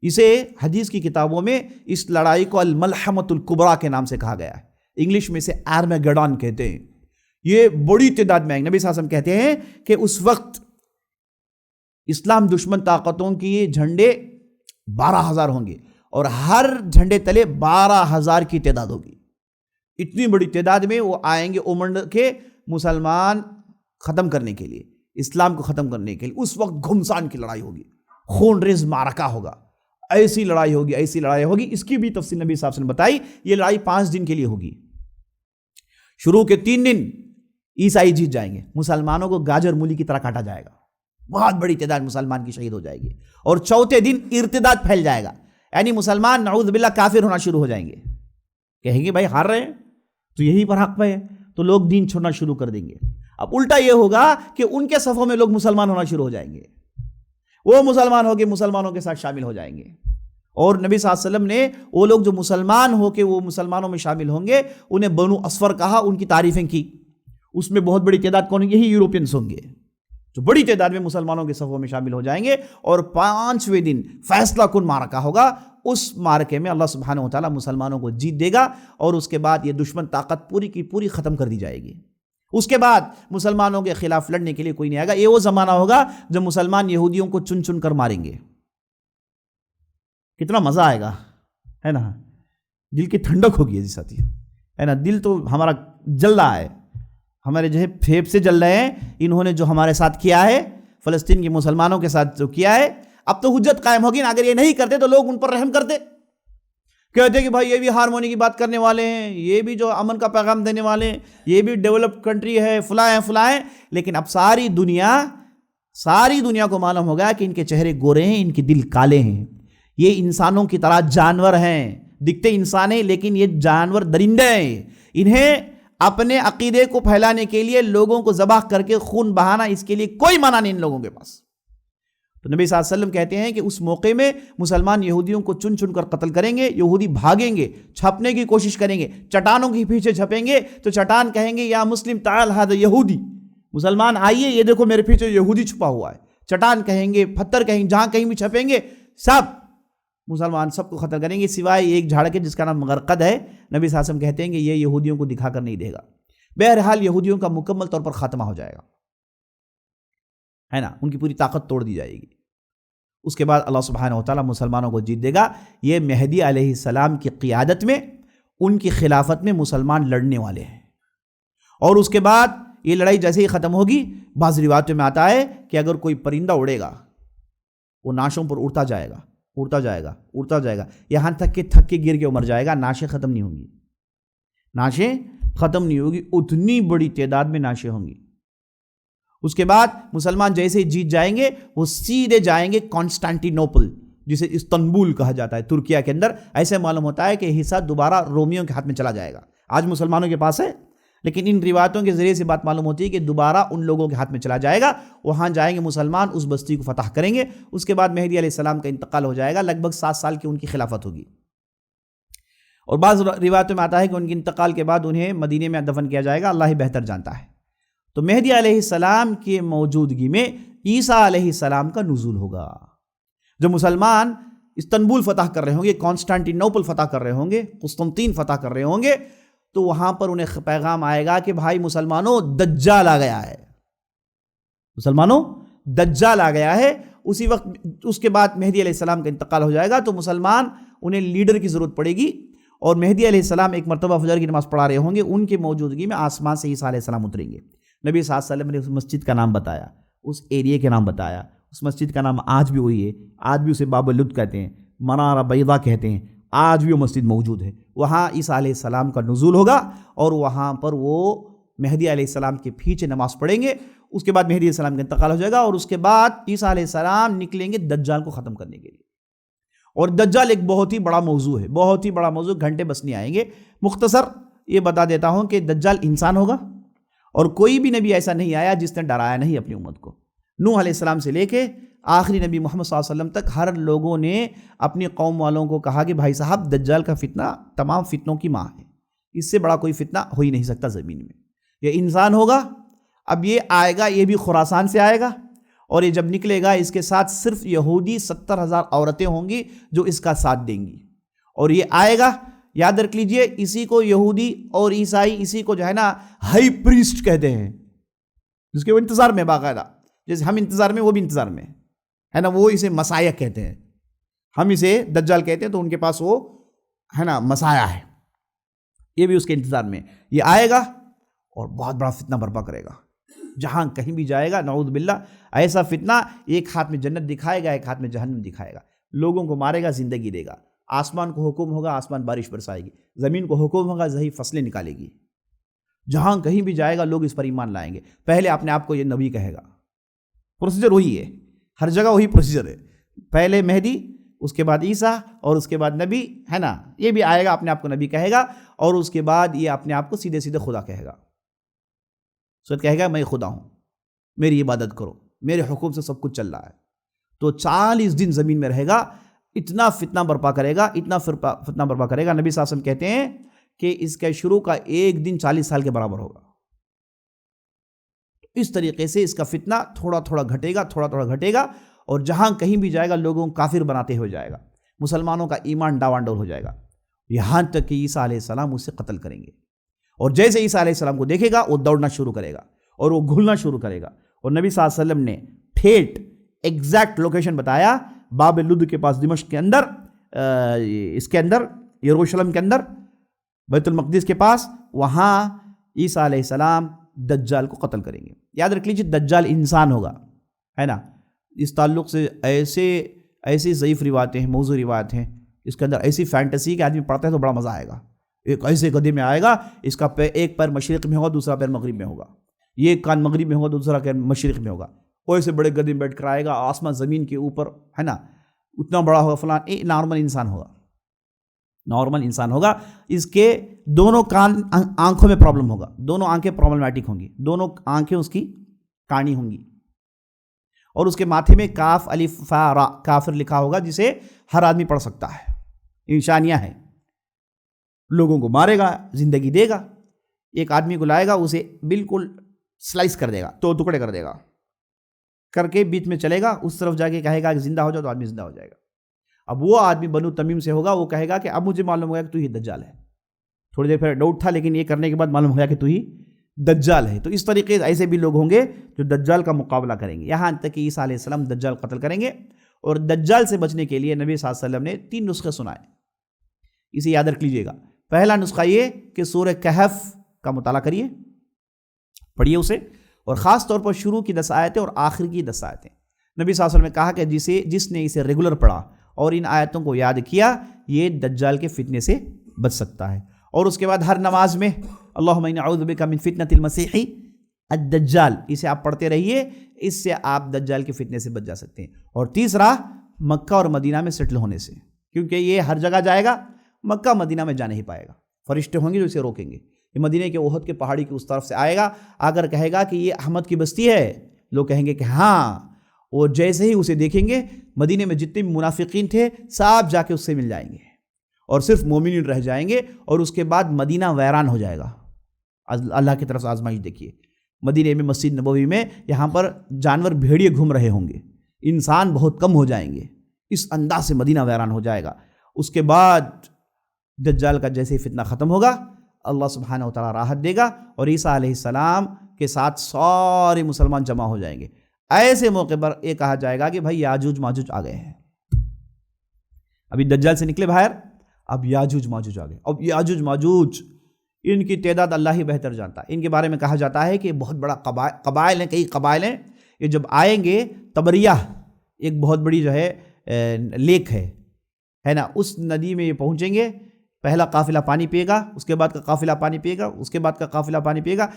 اسے حدیث کی کتابوں میں اس لڑائی کو الملحمۃ الکبریٰ کے نام سے کہا گیا ہے، انگلش میں سے آرمیگیڈون کہتے ہیں۔ یہ بڑی تعداد میں آئیں گے۔ نبی صلی اللہ علیہ وسلم کہتے ہیں کہ اس وقت اسلام دشمن طاقتوں کی جھنڈے 12,000 ہوں گے، اور ہر جھنڈے تلے 12,000 کی تعداد ہوگی۔ اتنی بڑی تعداد میں وہ آئیں گے امنڈ کے مسلمان ختم کرنے کے لیے، اسلام کو ختم کرنے کے لیے۔ اس وقت گھمسان کی لڑائی ہوگی، خون ریز معرکہ ہوگا، ایسی لڑائی ہوگی۔ اس کی بھی تفصیل نبی صاحب نے بتائی۔ یہ لڑائی 5 دن کے لیے ہوگی۔ شروع کے 3 دن عیسائی جیت جائیں گے، مسلمانوں کو گاجر مولی کی طرح کاٹا جائے گا، بہت بڑی تعداد مسلمان کی شہید ہو جائے گی۔ اور چوتھے دن ارتداد پھیل جائے گا، یعنی مسلمان نعوذ باللہ کافر ہونا شروع ہو جائیں گے، کہیں گے بھائی ہار رہے ہیں تو یہی پر حق پہ ہے، تو لوگ دین چھوڑنا شروع کر دیں گے۔ اب الٹا یہ ہوگا کہ ان کے صفوں میں لوگ مسلمان ہونا شروع ہو جائیں گے، وہ مسلمان ہو کے مسلمانوں کے ساتھ شامل ہو جائیں گے۔ اور نبی صلی اللہ علیہ وسلم نے وہ لوگ جو مسلمان ہو کے وہ مسلمانوں میں شامل ہوں گے انہیں بنو اصفر کہا، ان کی تعریفیں کی۔ اس میں بہت بڑی تعداد کون، یہی یورپینس ہوں گے جو بڑی تعداد میں مسلمانوں کے صفوں میں شامل ہو جائیں گے۔ اور 5ویں دن فیصلہ کن معرکہ ہوگا، اس معرکے میں اللہ سبحانہ و تعالیٰ مسلمانوں کو جیت دے گا، اور اس کے بعد یہ دشمن طاقت پوری کی پوری ختم کر دی جائے گی۔ اس کے بعد مسلمانوں کے خلاف لڑنے کے لیے کوئی نہیں آئے گا۔ یہ وہ زمانہ ہوگا جب مسلمان یہودیوں کو چن چن کر ماریں گے۔ کتنا مزہ آئے گا، ہے نا، دل کی ٹھنڈک ہوگی جی ساتھیو، ہے نا۔ دل تو ہمارا جل رہا ہے، ہمارے جو ہے پھیپ سے جل رہے ہیں۔ انہوں نے جو ہمارے ساتھ کیا ہے، فلسطین کے مسلمانوں کے ساتھ جو کیا ہے، اب تو حجت قائم ہوگی نا۔ اگر یہ نہیں کرتے تو لوگ ان پر رحم کرتے، کہتے کہ بھائی یہ بھی ہارمونی کی بات کرنے والے ہیں، یہ بھی جو امن کا پیغام دینے والے ہیں، یہ بھی ڈیولپ کنٹری ہے، فلاں ہیں۔ لیکن اب ساری دنیا کو معلوم ہوگا کہ ان کے چہرے گورے ہیں، ان کے دل کالے ہیں، یہ انسانوں کی طرح جانور ہیں، دکھتے انسان ہیں لیکن یہ جانور درندے ہیں۔ انہیں اپنے عقیدے کو پھیلانے کے لیے لوگوں کو ذبح کر کے خون بہانا، اس کے لیے کوئی معنی نہیں ان لوگوں کے پاس۔ تو نبی صلی اللہ علیہ وسلم کہتے ہیں کہ اس موقع میں مسلمان یہودیوں کو چن چن کر قتل کریں گے، یہودی بھاگیں گے، چھپنے کی کوشش کریں گے، چٹانوں کے پیچھے چھپیں گے، تو چٹان کہیں گے یا مسلم تعال ھذا یہودی، مسلمان آئیے یہ دیکھو میرے پیچھے یہودی چھپا ہوا ہے۔ چٹان کہیں گے، پتھر کہیں، جہاں کہیں بھی چھپیں گے، سب مسلمان سب کو قتل کریں گے سوائے ایک جھاڑ کے جس کا نام غرقد ہے۔ نبی صلی اللہ علیہ وسلم کہتے ہیں کہ یہ یہودیوں کو دکھا کر نہیں دے گا۔ بہرحال یہودیوں کا مکمل طور پر خاتمہ ہو جائے گا، ہے نا، ان کی پوری طاقت توڑ دی جائے گی۔ اس کے بعد اللہ سبحانہ و تعالیٰ مسلمانوں کو جیت دے گا۔ یہ مہدی علیہ السلام کی قیادت میں، ان کی خلافت میں مسلمان لڑنے والے ہیں۔ اور اس کے بعد یہ لڑائی جیسے ہی ختم ہوگی، بعض روایتوں میں آتا ہے کہ اگر کوئی پرندہ اڑے گا وہ ناشوں پر اڑتا جائے گا، اڑتا جائے گا، اڑتا جائے گا، یہاں تک کہ تھک کے گر کے مر جائے گا، ناشیں ختم نہیں ہوں گی، ناشیں ختم نہیں ہوگی، اتنی بڑی تعداد میں ناشیں ہوں گی۔ اس کے بعد مسلمان جیسے جیت جائیں گے وہ سیدھے جائیں گے کانسٹانٹی نوپل، جسے استنبول کہا جاتا ہے ترکیہ کے اندر۔ ایسے معلوم ہوتا ہے کہ حصہ دوبارہ رومیوں کے ہاتھ میں چلا جائے گا، آج مسلمانوں کے پاس ہے، لیکن ان روایتوں کے ذریعے سے بات معلوم ہوتی ہے کہ دوبارہ ان لوگوں کے ہاتھ میں چلا جائے گا، وہاں جائیں گے مسلمان، اس بستی کو فتح کریں گے۔ اس کے بعد مہدی علیہ السلام کا انتقال ہو جائے گا، لگ بھگ 7 سال کی ان کی خلافت ہوگی۔ اور بعض روایتوں میں آتا ہے کہ ان کے انتقال کے بعد انہیں مدینے میں دفن کیا جائے گا، اللہ ہی بہتر جانتا ہے۔ تو مہدی علیہ السلام کی موجودگی میں عیسیٰ علیہ السلام کا نزول ہوگا۔ جب مسلمان استنبول فتح کر رہے ہوں گے، کانسٹانٹی نوپل فتح کر رہے ہوں گے، قسطنطین فتح کر رہے ہوں گے، تو وہاں پر انہیں پیغام آئے گا کہ بھائی مسلمانوں دجال آ گیا ہے، مسلمانوں دجال آ گیا ہے۔ اسی وقت اس کے بعد مہدی علیہ السلام کا انتقال ہو جائے گا، تو مسلمان انہیں لیڈر کی ضرورت پڑے گی، اور مہدی علیہ السلام ایک مرتبہ فجر کی نماز پڑھا رہے ہوں گے، ان کی موجودگی میں آسمان سے عیسیٰ علیہ السلام اتریں گے۔ نبی صلی اللہ علیہ وسلم نے اس مسجد کا نام بتایا، اس ایریے کے نام بتایا، اس مسجد کا نام آج بھی وہی ہے، آج بھی اسے باب اللد کہتے ہیں، منارہ بیضا کہتے ہیں، آج بھی وہ مسجد موجود ہے۔ وہاں عیسیٰ علیہ السلام کا نزول ہوگا، اور وہاں پر وہ مہدی علیہ السلام کے پیچھے نماز پڑھیں گے۔ اس کے بعد مہدی علیہ السلام کا انتقال ہو جائے گا، اور اس کے بعد عیسیٰ علیہ السلام نکلیں گے دجال کو ختم کرنے کے لیے۔ اور دجال ایک بہت ہی بڑا موضوع ہے، بہت ہی بڑا موضوع، گھنٹے بس نہیں آئیں گے۔ مختصر یہ بتا دیتا ہوں کہ دجال انسان ہوگا، اور کوئی بھی نبی ایسا نہیں آیا جس نے ڈرایا نہیں اپنی امت کو۔ نوح علیہ السلام سے لے کے آخری نبی محمد صلی اللہ علیہ وسلم تک ہر لوگوں نے اپنی قوم والوں کو کہا کہ بھائی صاحب دجال کا فتنہ تمام فتنوں کی ماں ہے، اس سے بڑا کوئی فتنہ ہو ہی نہیں سکتا زمین میں۔ یہ انسان ہوگا، اب یہ آئے گا، یہ بھی خراسان سے آئے گا، اور یہ جب نکلے گا اس کے ساتھ صرف یہودی 70,000 عورتیں ہوں گی جو اس کا ساتھ دیں گی، اور یہ آئے گا، یاد رکھ لیجئے، اسی کو یہودی اور عیسائی اسی کو جو ہے نا ہائی پریسٹ کہتے ہیں، جس کے وہ انتظار میں باقاعدہ، جیسے ہم انتظار میں وہ بھی انتظار میں ہے نا، وہ اسے مسایہ کہتے ہیں، ہم اسے دجال کہتے ہیں، تو ان کے پاس وہ ہے نا مسایہ ہے، یہ بھی اس کے انتظار میں۔ یہ آئے گا اور بہت بڑا فتنہ برپا کرے گا، جہاں کہیں بھی جائے گا، نعوذ باللہ، ایسا فتنہ، ایک ہاتھ میں جنت دکھائے گا، ایک ہاتھ میں جہنم دکھائے گا، لوگوں کو مارے گا، زندگی دے گا، آسمان کو حکم ہوگا، آسمان بارش برسائے گی، زمین کو حکم ہوگا، زہی فصلیں نکالے گی، جہاں کہیں بھی جائے گا لوگ اس پر ایمان لائیں گے۔ پہلے اپنے آپ کو یہ نبی کہے گا، پروسیجر وہی ہے، ہر جگہ وہی پروسیجر ہے، پہلے مہدی، اس کے بعد عیسیٰ، اور اس کے بعد نبی، ہے نا، یہ بھی آئے گا، اپنے آپ کو نبی کہے گا، اور اس کے بعد یہ اپنے آپ کو سیدھے سیدھے خدا کہے گا، سو کہے گا میں خدا ہوں، میری عبادت کرو، میرے حکم سے سب کچھ چل رہا ہے۔ تو 40 دن زمین میں رہے گا، اتنا فتنہ برپا کرے گا، اتنا فتنہ برپا کرے گا، نبی صلی اللہ علیہ وسلم کہتے ہیں کہ اس کے شروع کا ایک دن 40 سال کے برابر ہوگا۔ اس طریقے سے اس کا فتنہ تھوڑا تھوڑا گھٹے گا، تھوڑا تھوڑا گھٹے گا، اور جہاں کہیں بھی جائے گا لوگوں کو کافر بناتے ہو جائے گا، مسلمانوں کا ایمان ڈاوانڈول ہو جائے گا، یہاں تک کہ عیسیٰ علیہ السلام اسے قتل کریں گے۔ اور جیسے عیسیٰ علیہ السلام کو دیکھے گا وہ دوڑنا شروع کرے گا، اور وہ گھلنا شروع کرے گا۔ اور نبی صلی اللہ علیہ وسلم نے ٹھیٹ ایگزیکٹ لوکیشن بتایا، باب لد کے پاس دمشق کے اندر، اس کے اندر یروشلم کے اندر، بیت المقدس کے پاس، وہاں عیسیٰ علیہ السلام دجال کو قتل کریں گے۔ یاد رکھ لیجیے دجال انسان ہوگا، ہے نا، اس تعلق سے ایسی ضعیف روایتیں ہیں، موضوع روایت ہیں، اس کے اندر ایسی فینٹیسی کہ آدمی پڑھتا ہے تو بڑا مزہ آئے گا۔ ایک ایسے گدھے میں آئے گا، اس کا ایک پیر مشرق میں ہوگا، دوسرا پیر مغرب میں ہوگا، یہ ایک کان مغرب میں ہوگا، دوسرا کان مشرق میں ہوگا، وہ ایسے بڑے گدھے میں بیٹھ کر آئے گا، آسمان زمین کے اوپر، ہے نا، اتنا بڑا ہوگا فلان، نارمل انسان ہوگا، نارمل انسان ہوگا۔ اس کے دونوں کان، آنکھوں میں پرابلم ہوگا، دونوں آنکھیں پرابلمٹک ہوں گی، دونوں آنکھیں اس کی کانی ہوں گی، اور اس کے ماتھے میں کاف الف فا را کافر لکھا ہوگا، جسے ہر آدمی پڑھ سکتا ہے، نشانیاں ہیں۔ لوگوں کو مارے گا، زندگی دے گا، ایک آدمی کو لائے گا، اسے بالکل سلائس کر دے گا، تو ٹکڑے کر دے گا، کر کے بیچ میں چلے گا، اس طرف جا کے کہے گا کہ زندہ ہو جاؤ، تو آدمی زندہ ہو جائے گا۔ اب وہ آدمی بنو تمیم سے ہوگا، وہ کہے گا کہ اب مجھے معلوم ہو گیا کہ تو ہی دجال ہے۔ تھوڑی دیر پھر ڈاؤٹ تھا، لیکن یہ کرنے کے بعد معلوم ہو گیا کہ تو ہی دجال ہے۔ تو اس طریقے سے ایسے بھی لوگ ہوں گے جو دجال کا مقابلہ کریں گے، یہاں تک کہ عیسیٰ علیہ السلام دجال قتل کریں گے۔ اور دجال سے بچنے کے لیے نبی صلی اللہ علیہ وسلم نے 3 نسخے سنائے، اسے یاد رکھ لیجئے گا۔ پہلا نسخہ یہ کہ سورہ کہف کا مطالعہ کریے، پڑھیے اسے، اور خاص طور پر شروع کی 10 آیتیں اور آخر کی 10 آیتیں۔ نبی صلی اللہ علیہ وسلم نے کہا کہ جس نے اسے ریگولر پڑھا اور ان آیتوں کو یاد کیا، یہ دجال کے فتنے سے بچ سکتا ہے۔ اور اس کے بعد ہر نماز میں اللہم انی اعوذ بک من فتنۃ المسیح الدجال، اسے آپ پڑھتے رہیے، اس سے آپ دجال کے فتنے سے بچ جا سکتے ہیں۔ اور تیسرا، مکہ اور مدینہ میں سیٹل ہونے سے، کیونکہ یہ ہر جگہ جائے گا، مکہ مدینہ میں جا نہیں پائے گا، فرشتے ہوں گے جو اسے روکیں گے۔ یہ مدینہ کے احد کے پہاڑی کی اس طرف سے آئے گا، اگر کہے گا کہ یہ احمد کی بستی ہے، لوگ کہیں گے کہ ہاں، وہ جیسے ہی اسے دیکھیں گے، مدینہ میں جتنے بھی منافقین تھے سب جا کے اس سے مل جائیں گے، اور صرف مومنین رہ جائیں گے، اور اس کے بعد مدینہ ویران ہو جائے گا۔ اللہ کی طرف سے آزمائش دیکھیے، مدینہ میں مسجد نبوی میں یہاں پر جانور بھیڑیے گھوم رہے ہوں گے، انسان بہت کم ہو جائیں گے، اس انداز سے مدینہ ویران ہو جائے گا۔ اس کے بعد دجال کا جیسے ہی فتنہ ختم ہوگا، اللہ سبحانہ و تعالیٰ راحت دے گا، اور عیسیٰ علیہ السلام کے ساتھ سارے مسلمان جمع ہو جائیں گے۔ ایسے موقع پر یہ کہا جائے گا کہ بھائی یاجوج ماجوج آ گئے ہیں، ابھی دجال سے نکلے باہر، اب یاجوج ماجوج آ گئے۔ اب یاجوج ماجوج، ان کی تعداد اللہ ہی بہتر جانتا ہے۔ ان کے بارے میں کہا جاتا ہے کہ بہت بڑا قبائل ہیں، کئی قبائل ہیں، یہ جب آئیں گے، تبریہ ایک بہت بڑی جو ہے لیک ہے نا، اس ندی میں یہ پہنچیں گے، پہلا قافلہ پانی پیے گا، اس کے بعد کا قافلہ پانی پیے گا، اس کے بعد کا قافلہ پانی پیے گا،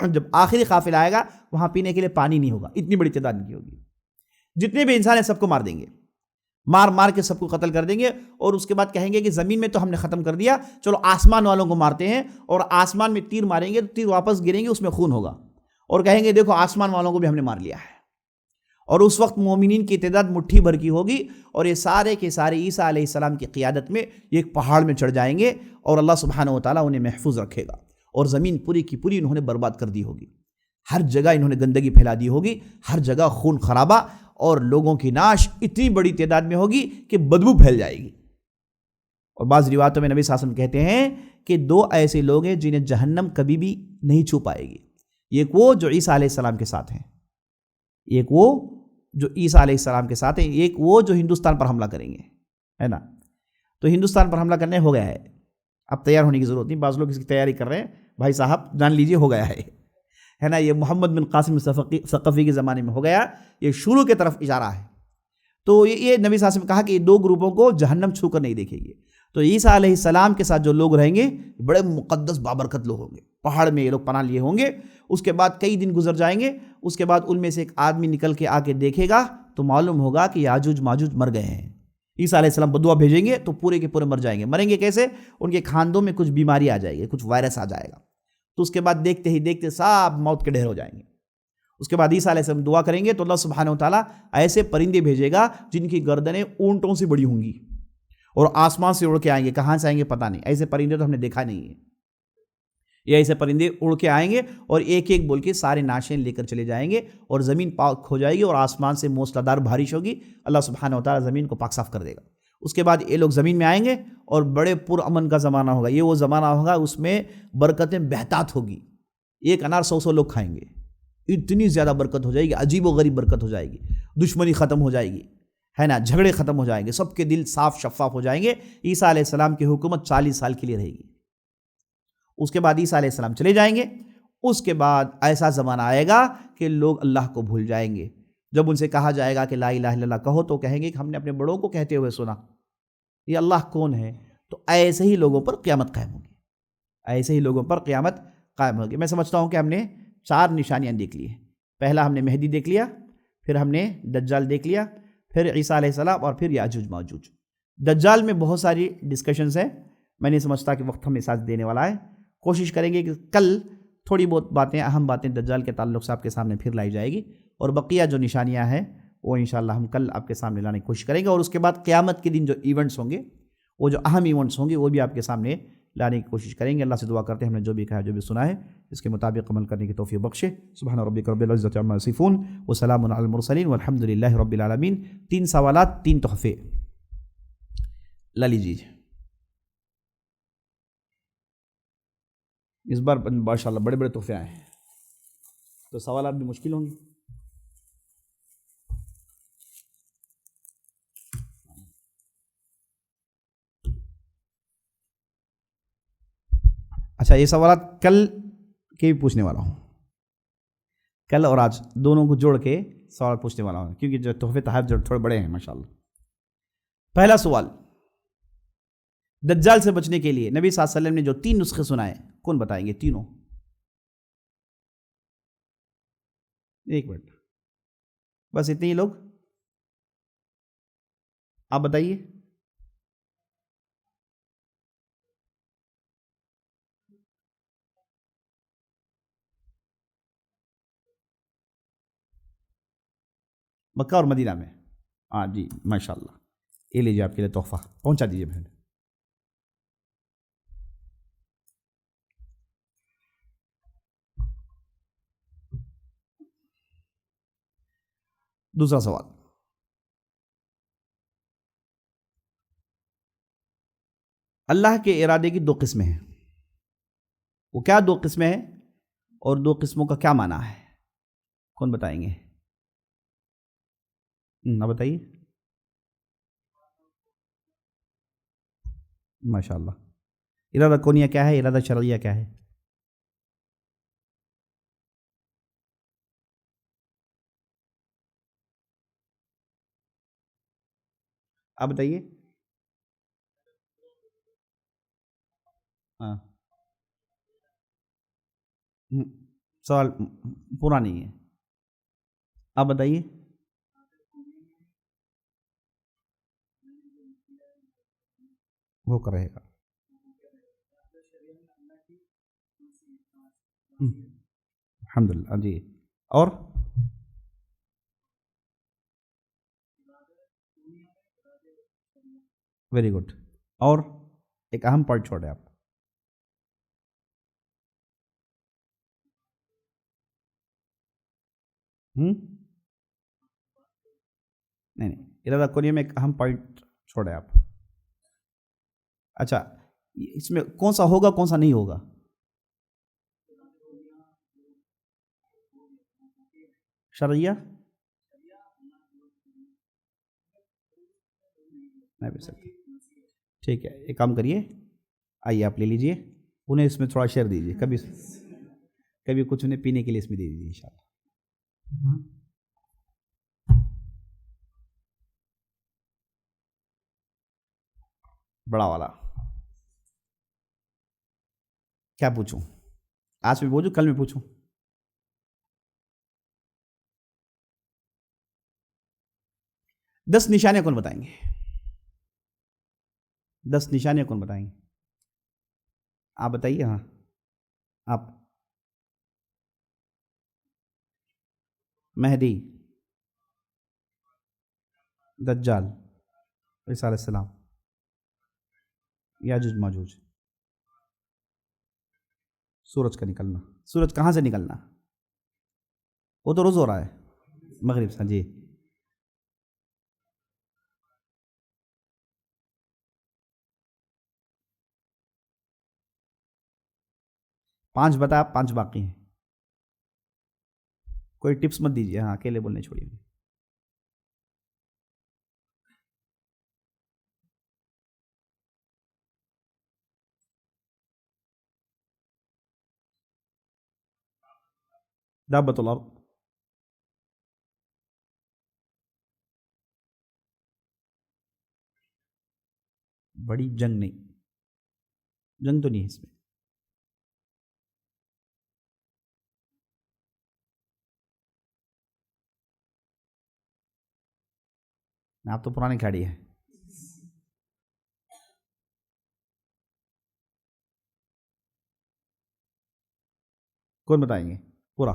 جب آخری قافلہ آئے گا وہاں پینے کے لیے پانی نہیں ہوگا، اتنی بڑی تعداد ان کی ہوگی۔ جتنے بھی انسان ہیں سب کو مار دیں گے، مار کے سب کو قتل کر دیں گے، اور اس کے بعد کہیں گے کہ زمین میں تو ہم نے ختم کر دیا، چلو آسمان والوں کو مارتے ہیں، اور آسمان میں تیر ماریں گے تو تیر واپس گریں گے، اس میں خون ہوگا، اور کہیں گے دیکھو آسمان والوں کو بھی ہم نے مار لیا ہے۔ اور اس وقت مومنین کی تعداد مٹھی بھر کی ہوگی، اور یہ سارے کے سارے عیسیٰ علیہ السلام کی قیادت میں یہ ایک پہاڑ میں چڑھ جائیں گے، اور اللہ سبحانہ و تعالیٰ انہیں محفوظ رکھے گا، اور زمین پوری کی پوری انہوں نے برباد کر دی ہوگی، ہر جگہ انہوں نے گندگی پھیلا دی ہوگی، ہر جگہ خون خرابہ، اور لوگوں کی ناش اتنی بڑی تعداد میں ہوگی کہ بدبو پھیل جائے گی۔ اور بعض روایتوں میں نبی صلی اللہ علیہ وسلم کہتے ہیں کہ 2 ایسے لوگ ہیں جنہیں جہنم کبھی بھی نہیں چھو پائے گی، ایک وہ جو عیسیٰ علیہ السلام کے ساتھ ہیں، ایک وہ جو عیسیٰ علیہ السلام کے ساتھ ہیں، ایک وہ جو ہندوستان پر حملہ کریں گے، ہے نا۔ تو ہندوستان پر حملہ کرنے ہو گیا ہے، اب تیار ہونے کی ضرورت نہیں، بعض لوگ اس کی تیاری کر رہے ہیں، بھائی صاحب جان لیجئے ہو گیا ہے نا، یہ محمد بن قاسم ثقفی کے زمانے میں ہو گیا، یہ شروع کی طرف اشارہ ہے۔ تو یہ نبی صلی اللہ علیہ وسلم نے کہا کہ یہ 2 گروپوں کو جہنم چھو کر نہیں دیکھے گی۔ تو عیسیٰ علیہ السلام کے ساتھ جو لوگ رہیں گے بڑے مقدس بابرکت لوگ ہوں گے، پہاڑ میں یہ لوگ پناہ لیے ہوں گے، اس کے بعد کئی دن گزر جائیں گے، اس کے بعد ان میں سے ایک آدمی نکل کے آ کے دیکھے گا تو معلوم ہوگا کہ یاجوج ماجوج مر گئے ہیں۔ عیسیٰ علیہ السلام بدعا بھیجیں گے تو پورے کے پورے مر جائیں گے۔ مریں گے کیسے؟ ان کے خاندوں میں کچھ بیماری آ جائے گی، کچھ وائرس آ جائے گا، تو اس کے بعد دیکھتے ہی دیکھتے سب موت کے ڈھیر ہو جائیں گے۔ اس کے بعد عیسیٰ علیہ السلام دعا کریں گے تو اللہ سبحانہ و تعالیٰ ایسے پرندے بھیجے گا جن کی گردنیں اونٹوں سے بڑی ہوں گی، اور آسمان سے اڑ کے آئیں گے، کہاں سے آئیں گے پتہ نہیں، ایسے پرندے تو ہم نے دیکھا نہیں ہے۔ یہ ایسے پرندے اڑ کے آئیں گے اور ایک ایک بول کے سارے ناشیں لے کر چلے جائیں گے، اور زمین پاک ہو جائے گی، اور آسمان سے موسلادھار بارش ہوگی، اللہ سبحانہ و تعالیٰ زمین کو پاک صاف کر دے گا۔ اس کے بعد یہ لوگ زمین میں آئیں گے، اور بڑے پرامن کا زمانہ ہوگا، یہ وہ زمانہ ہوگا اس میں برکتیں بہتات ہوگی، ایک انار 100 لوگ کھائیں گے، اتنی زیادہ برکت ہو جائے گی، عجیب و غریب برکت ہو جائے گی، دشمنی ختم ہو جائے گی، ہے نا، جھگڑے ختم ہو جائیں گے، سب کے دل صاف شفاف ہو جائیں گے۔ عیسیٰ علیہ السلام کی حکومت 40 سال کے لیے رہے گی۔ اس کے بعد عیسیٰ علیہ السلام چلے جائیں گے، اس کے بعد ایسا زمانہ آئے گا کہ لوگ اللہ کو بھول جائیں گے۔ جب ان سے کہا جائے گا کہ لا الہ الا اللہ کہو، تو کہیں گے کہ ہم نے اپنے بڑوں کو کہتے ہوئے سنا، یہ اللہ کون ہے؟ تو ایسے ہی لوگوں پر قیامت قائم ہوگی، ایسے ہی لوگوں پر قیامت قائم ہوگی۔ میں سمجھتا ہوں کہ ہم نے 4 نشانیاں دیکھ لی ہیں۔ پہلا ہم نے مہدی دیکھ لیا، پھر ہم نے دجال دیکھ لیا، پھر عیسیٰ علیہ السلام، اور پھر یاجوج ماجوج۔ دجال میں بہت ساری ڈسکشنز ہیں، میں نہیں سمجھتا کہ وقت ہمیں ساتھ دینے والا ہے۔ کوشش کریں گے کہ کل تھوڑی بہت باتیں، اہم باتیں دجال کے تعلق سے آپ کے سامنے پھر لائی جائے گی، اور بقیہ جو نشانیاں ہیں وہ انشاءاللہ ہم کل آپ کے سامنے لانے کی کوشش کریں گے، اور اس کے بعد قیامت کے دن جو ایونٹس ہوں گے، وہ جو اہم ایونٹس ہوں گے، وہ بھی آپ کے سامنے لانے کی کوشش کریں گے۔ اللہ سے دعا کرتے ہیں ہم نے جو بھی کہا، جو بھی سنا ہے، اس کے مطابق عمل کرنے کی توفیق بخشے۔ سبحان ربک رب العزۃ عما یصفون وسلام علی المرسلین والحمد للہ رب العالمین۔ 3 سوالات، 3 تحفے لا لیجیے۔ اس بار ماشاءاللہ بڑے بڑے تحفے آئے ہیں، تو سوالات بھی مشکل ہوں گی۔ اچھا، یہ سوالات کل کے بھی پوچھنے والا ہوں۔ کل اور آج دونوں کو جوڑ کے سوال پوچھنے والا ہوں، کیونکہ جو تحفے تحائف جو تھوڑے بڑے ہیں ماشاءاللہ۔ پہلا سوال، دجال سے بچنے کے لیے نبی صلی اللہ علیہ وسلم نے جو 3 نسخے سنائے، کون بتائیں گے تینوں؟ ایک منٹ، بس اتنے ہی لوگ، آپ بتائیے۔ مکہ اور مدینہ میں، ہاں جی ماشاءاللہ، یہ لیجیے آپ کے لیے تحفہ، پہنچا دیجیے بہن۔ دوسرا سوال، اللہ کے ارادے کی 2 قسمیں ہیں، وہ کیا 2 قسمیں ہیں اور 2 قسموں کا کیا معنی ہے؟ کون بتائیں گے؟ نہ بتائیے، ماشاءاللہ۔ ارادہ کونیہ کیا ہے، ارادہ شرعیہ کیا ہے؟ آپ بتائیے۔ ہاں، سوال پورا نہیں ہے، آپ بتائیے۔ وہ کر رہے گا، الحمدللہ جی، اور ویری گڈ، اور ایک اہم پوائنٹ چھوڑے آپ۔ نہیں، ارادہ کونیہ میں ایک اہم پوائنٹ چھوڑے آپ۔ اچھا، اس میں کون سا ہوگا کون سا نہیں ہوگا؟ شرعیہ نہیں بول سکتے، ٹھیک ہے، ایک کام کریے، آئیے آپ لے لیجئے، انہیں اس میں تھوڑا شیئر دیجیے، کبھی کچھ انہیں پینے کے لیے اس میں دے دیجیے انشاءاللہ۔ بڑا والا کیا پوچھوں؟ آج میں پوچھوں کل میں پوچھوں؟ دس نشانیاں کون بتائیں گے؟ 10 نشانیاں کون بتائیں گے؟ آپ بتائیے، ہاں آپ۔ مہدی، دجال، عیسیٰ علیہ السلام، یاجوج ماجوج، سورج کا نکلنا۔ سورج کہاں سے نکلنا؟ وہ تو روز ہو رہا ہے، مغرب سے، جی۔ 5 بتا، 5 باقی ہیں، کوئی ٹپس مت دیجیے، ہاں اکیلے بولنے چھوڑیے۔ دابۃ الارض، بڑی جنگ نہیں، جنگ تو نہیں ہے اس میں۔ آپ تو پرانے کھلاڑی ہیں۔ کون بتائیں گے پورا؟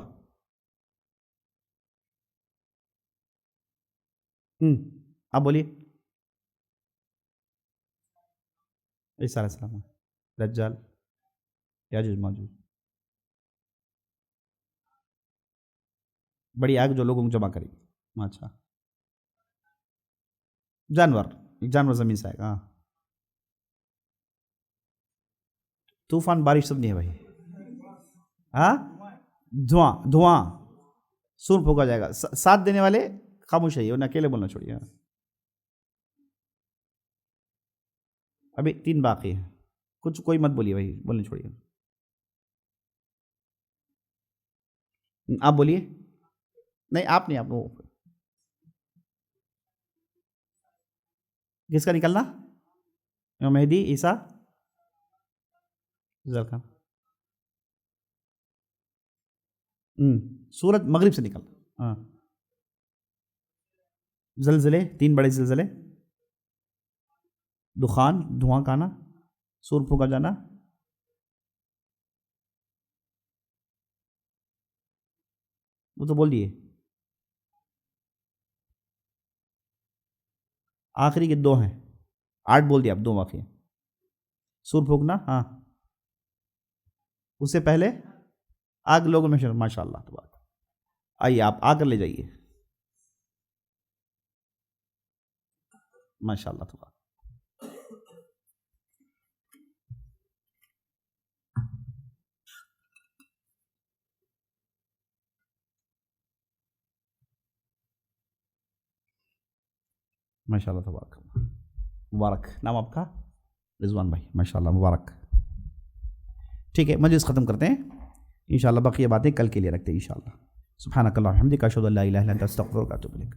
آپ بولیے۔ عیسیٰ علیہ السلام، دجال، یاجوج ماجوج، بڑی آگ جو لوگوں کو جمع کرے گی۔ اچھا، جانور زمین سے آئے گا، ہاں۔ طوفان بارش سب نہیں ہے بھائی، ہاں، دھواں، سور پھونکا جائے گا، ساتھ دینے والے خاموش ہے، انہیں اکیلے بولنا چھوڑیے۔ ابھی 3 باقی ہیں، کچھ کوئی مت بولیے بھائی، بولنے چھوڑیے۔ آپ بولیے۔ نہیں آپ نہیں، آپ وہ کس کا نکلنا؟ امام مہدی، عیسیٰ، زرخان، سورت مغرب سے نکلنا. ہاں، زلزلے، 3 بڑے زلزلے، دخان، دھواں کا آنا، سور پھونکا جانا، وہ تو بول دیے. آخری کے 2 ہیں، 8 بول دیا اب، 2 باقی ہیں. سور پھونکنا، ہاں. اس سے پہلے آگ لوگوں میں شروع. ماشاء اللہ تبارک. آئیے آپ آ کر لے جائیے. ماشاء اللہ تبارک. ماشاء اللہ تبارک. مبارک. نام آپ کا؟ رضوان بھائی. ماشاء اللہ مبارک. ٹھیک ہے، مجلس ختم کرتے ہیں انشاءاللہ. بقیہ باتیں کل کے لیے رکھتے ہیں انشاءاللہ. سبحانک اللہم و بحمدک، اشہد ان لا الہ الا انت، استغفرک و اتوب الیک.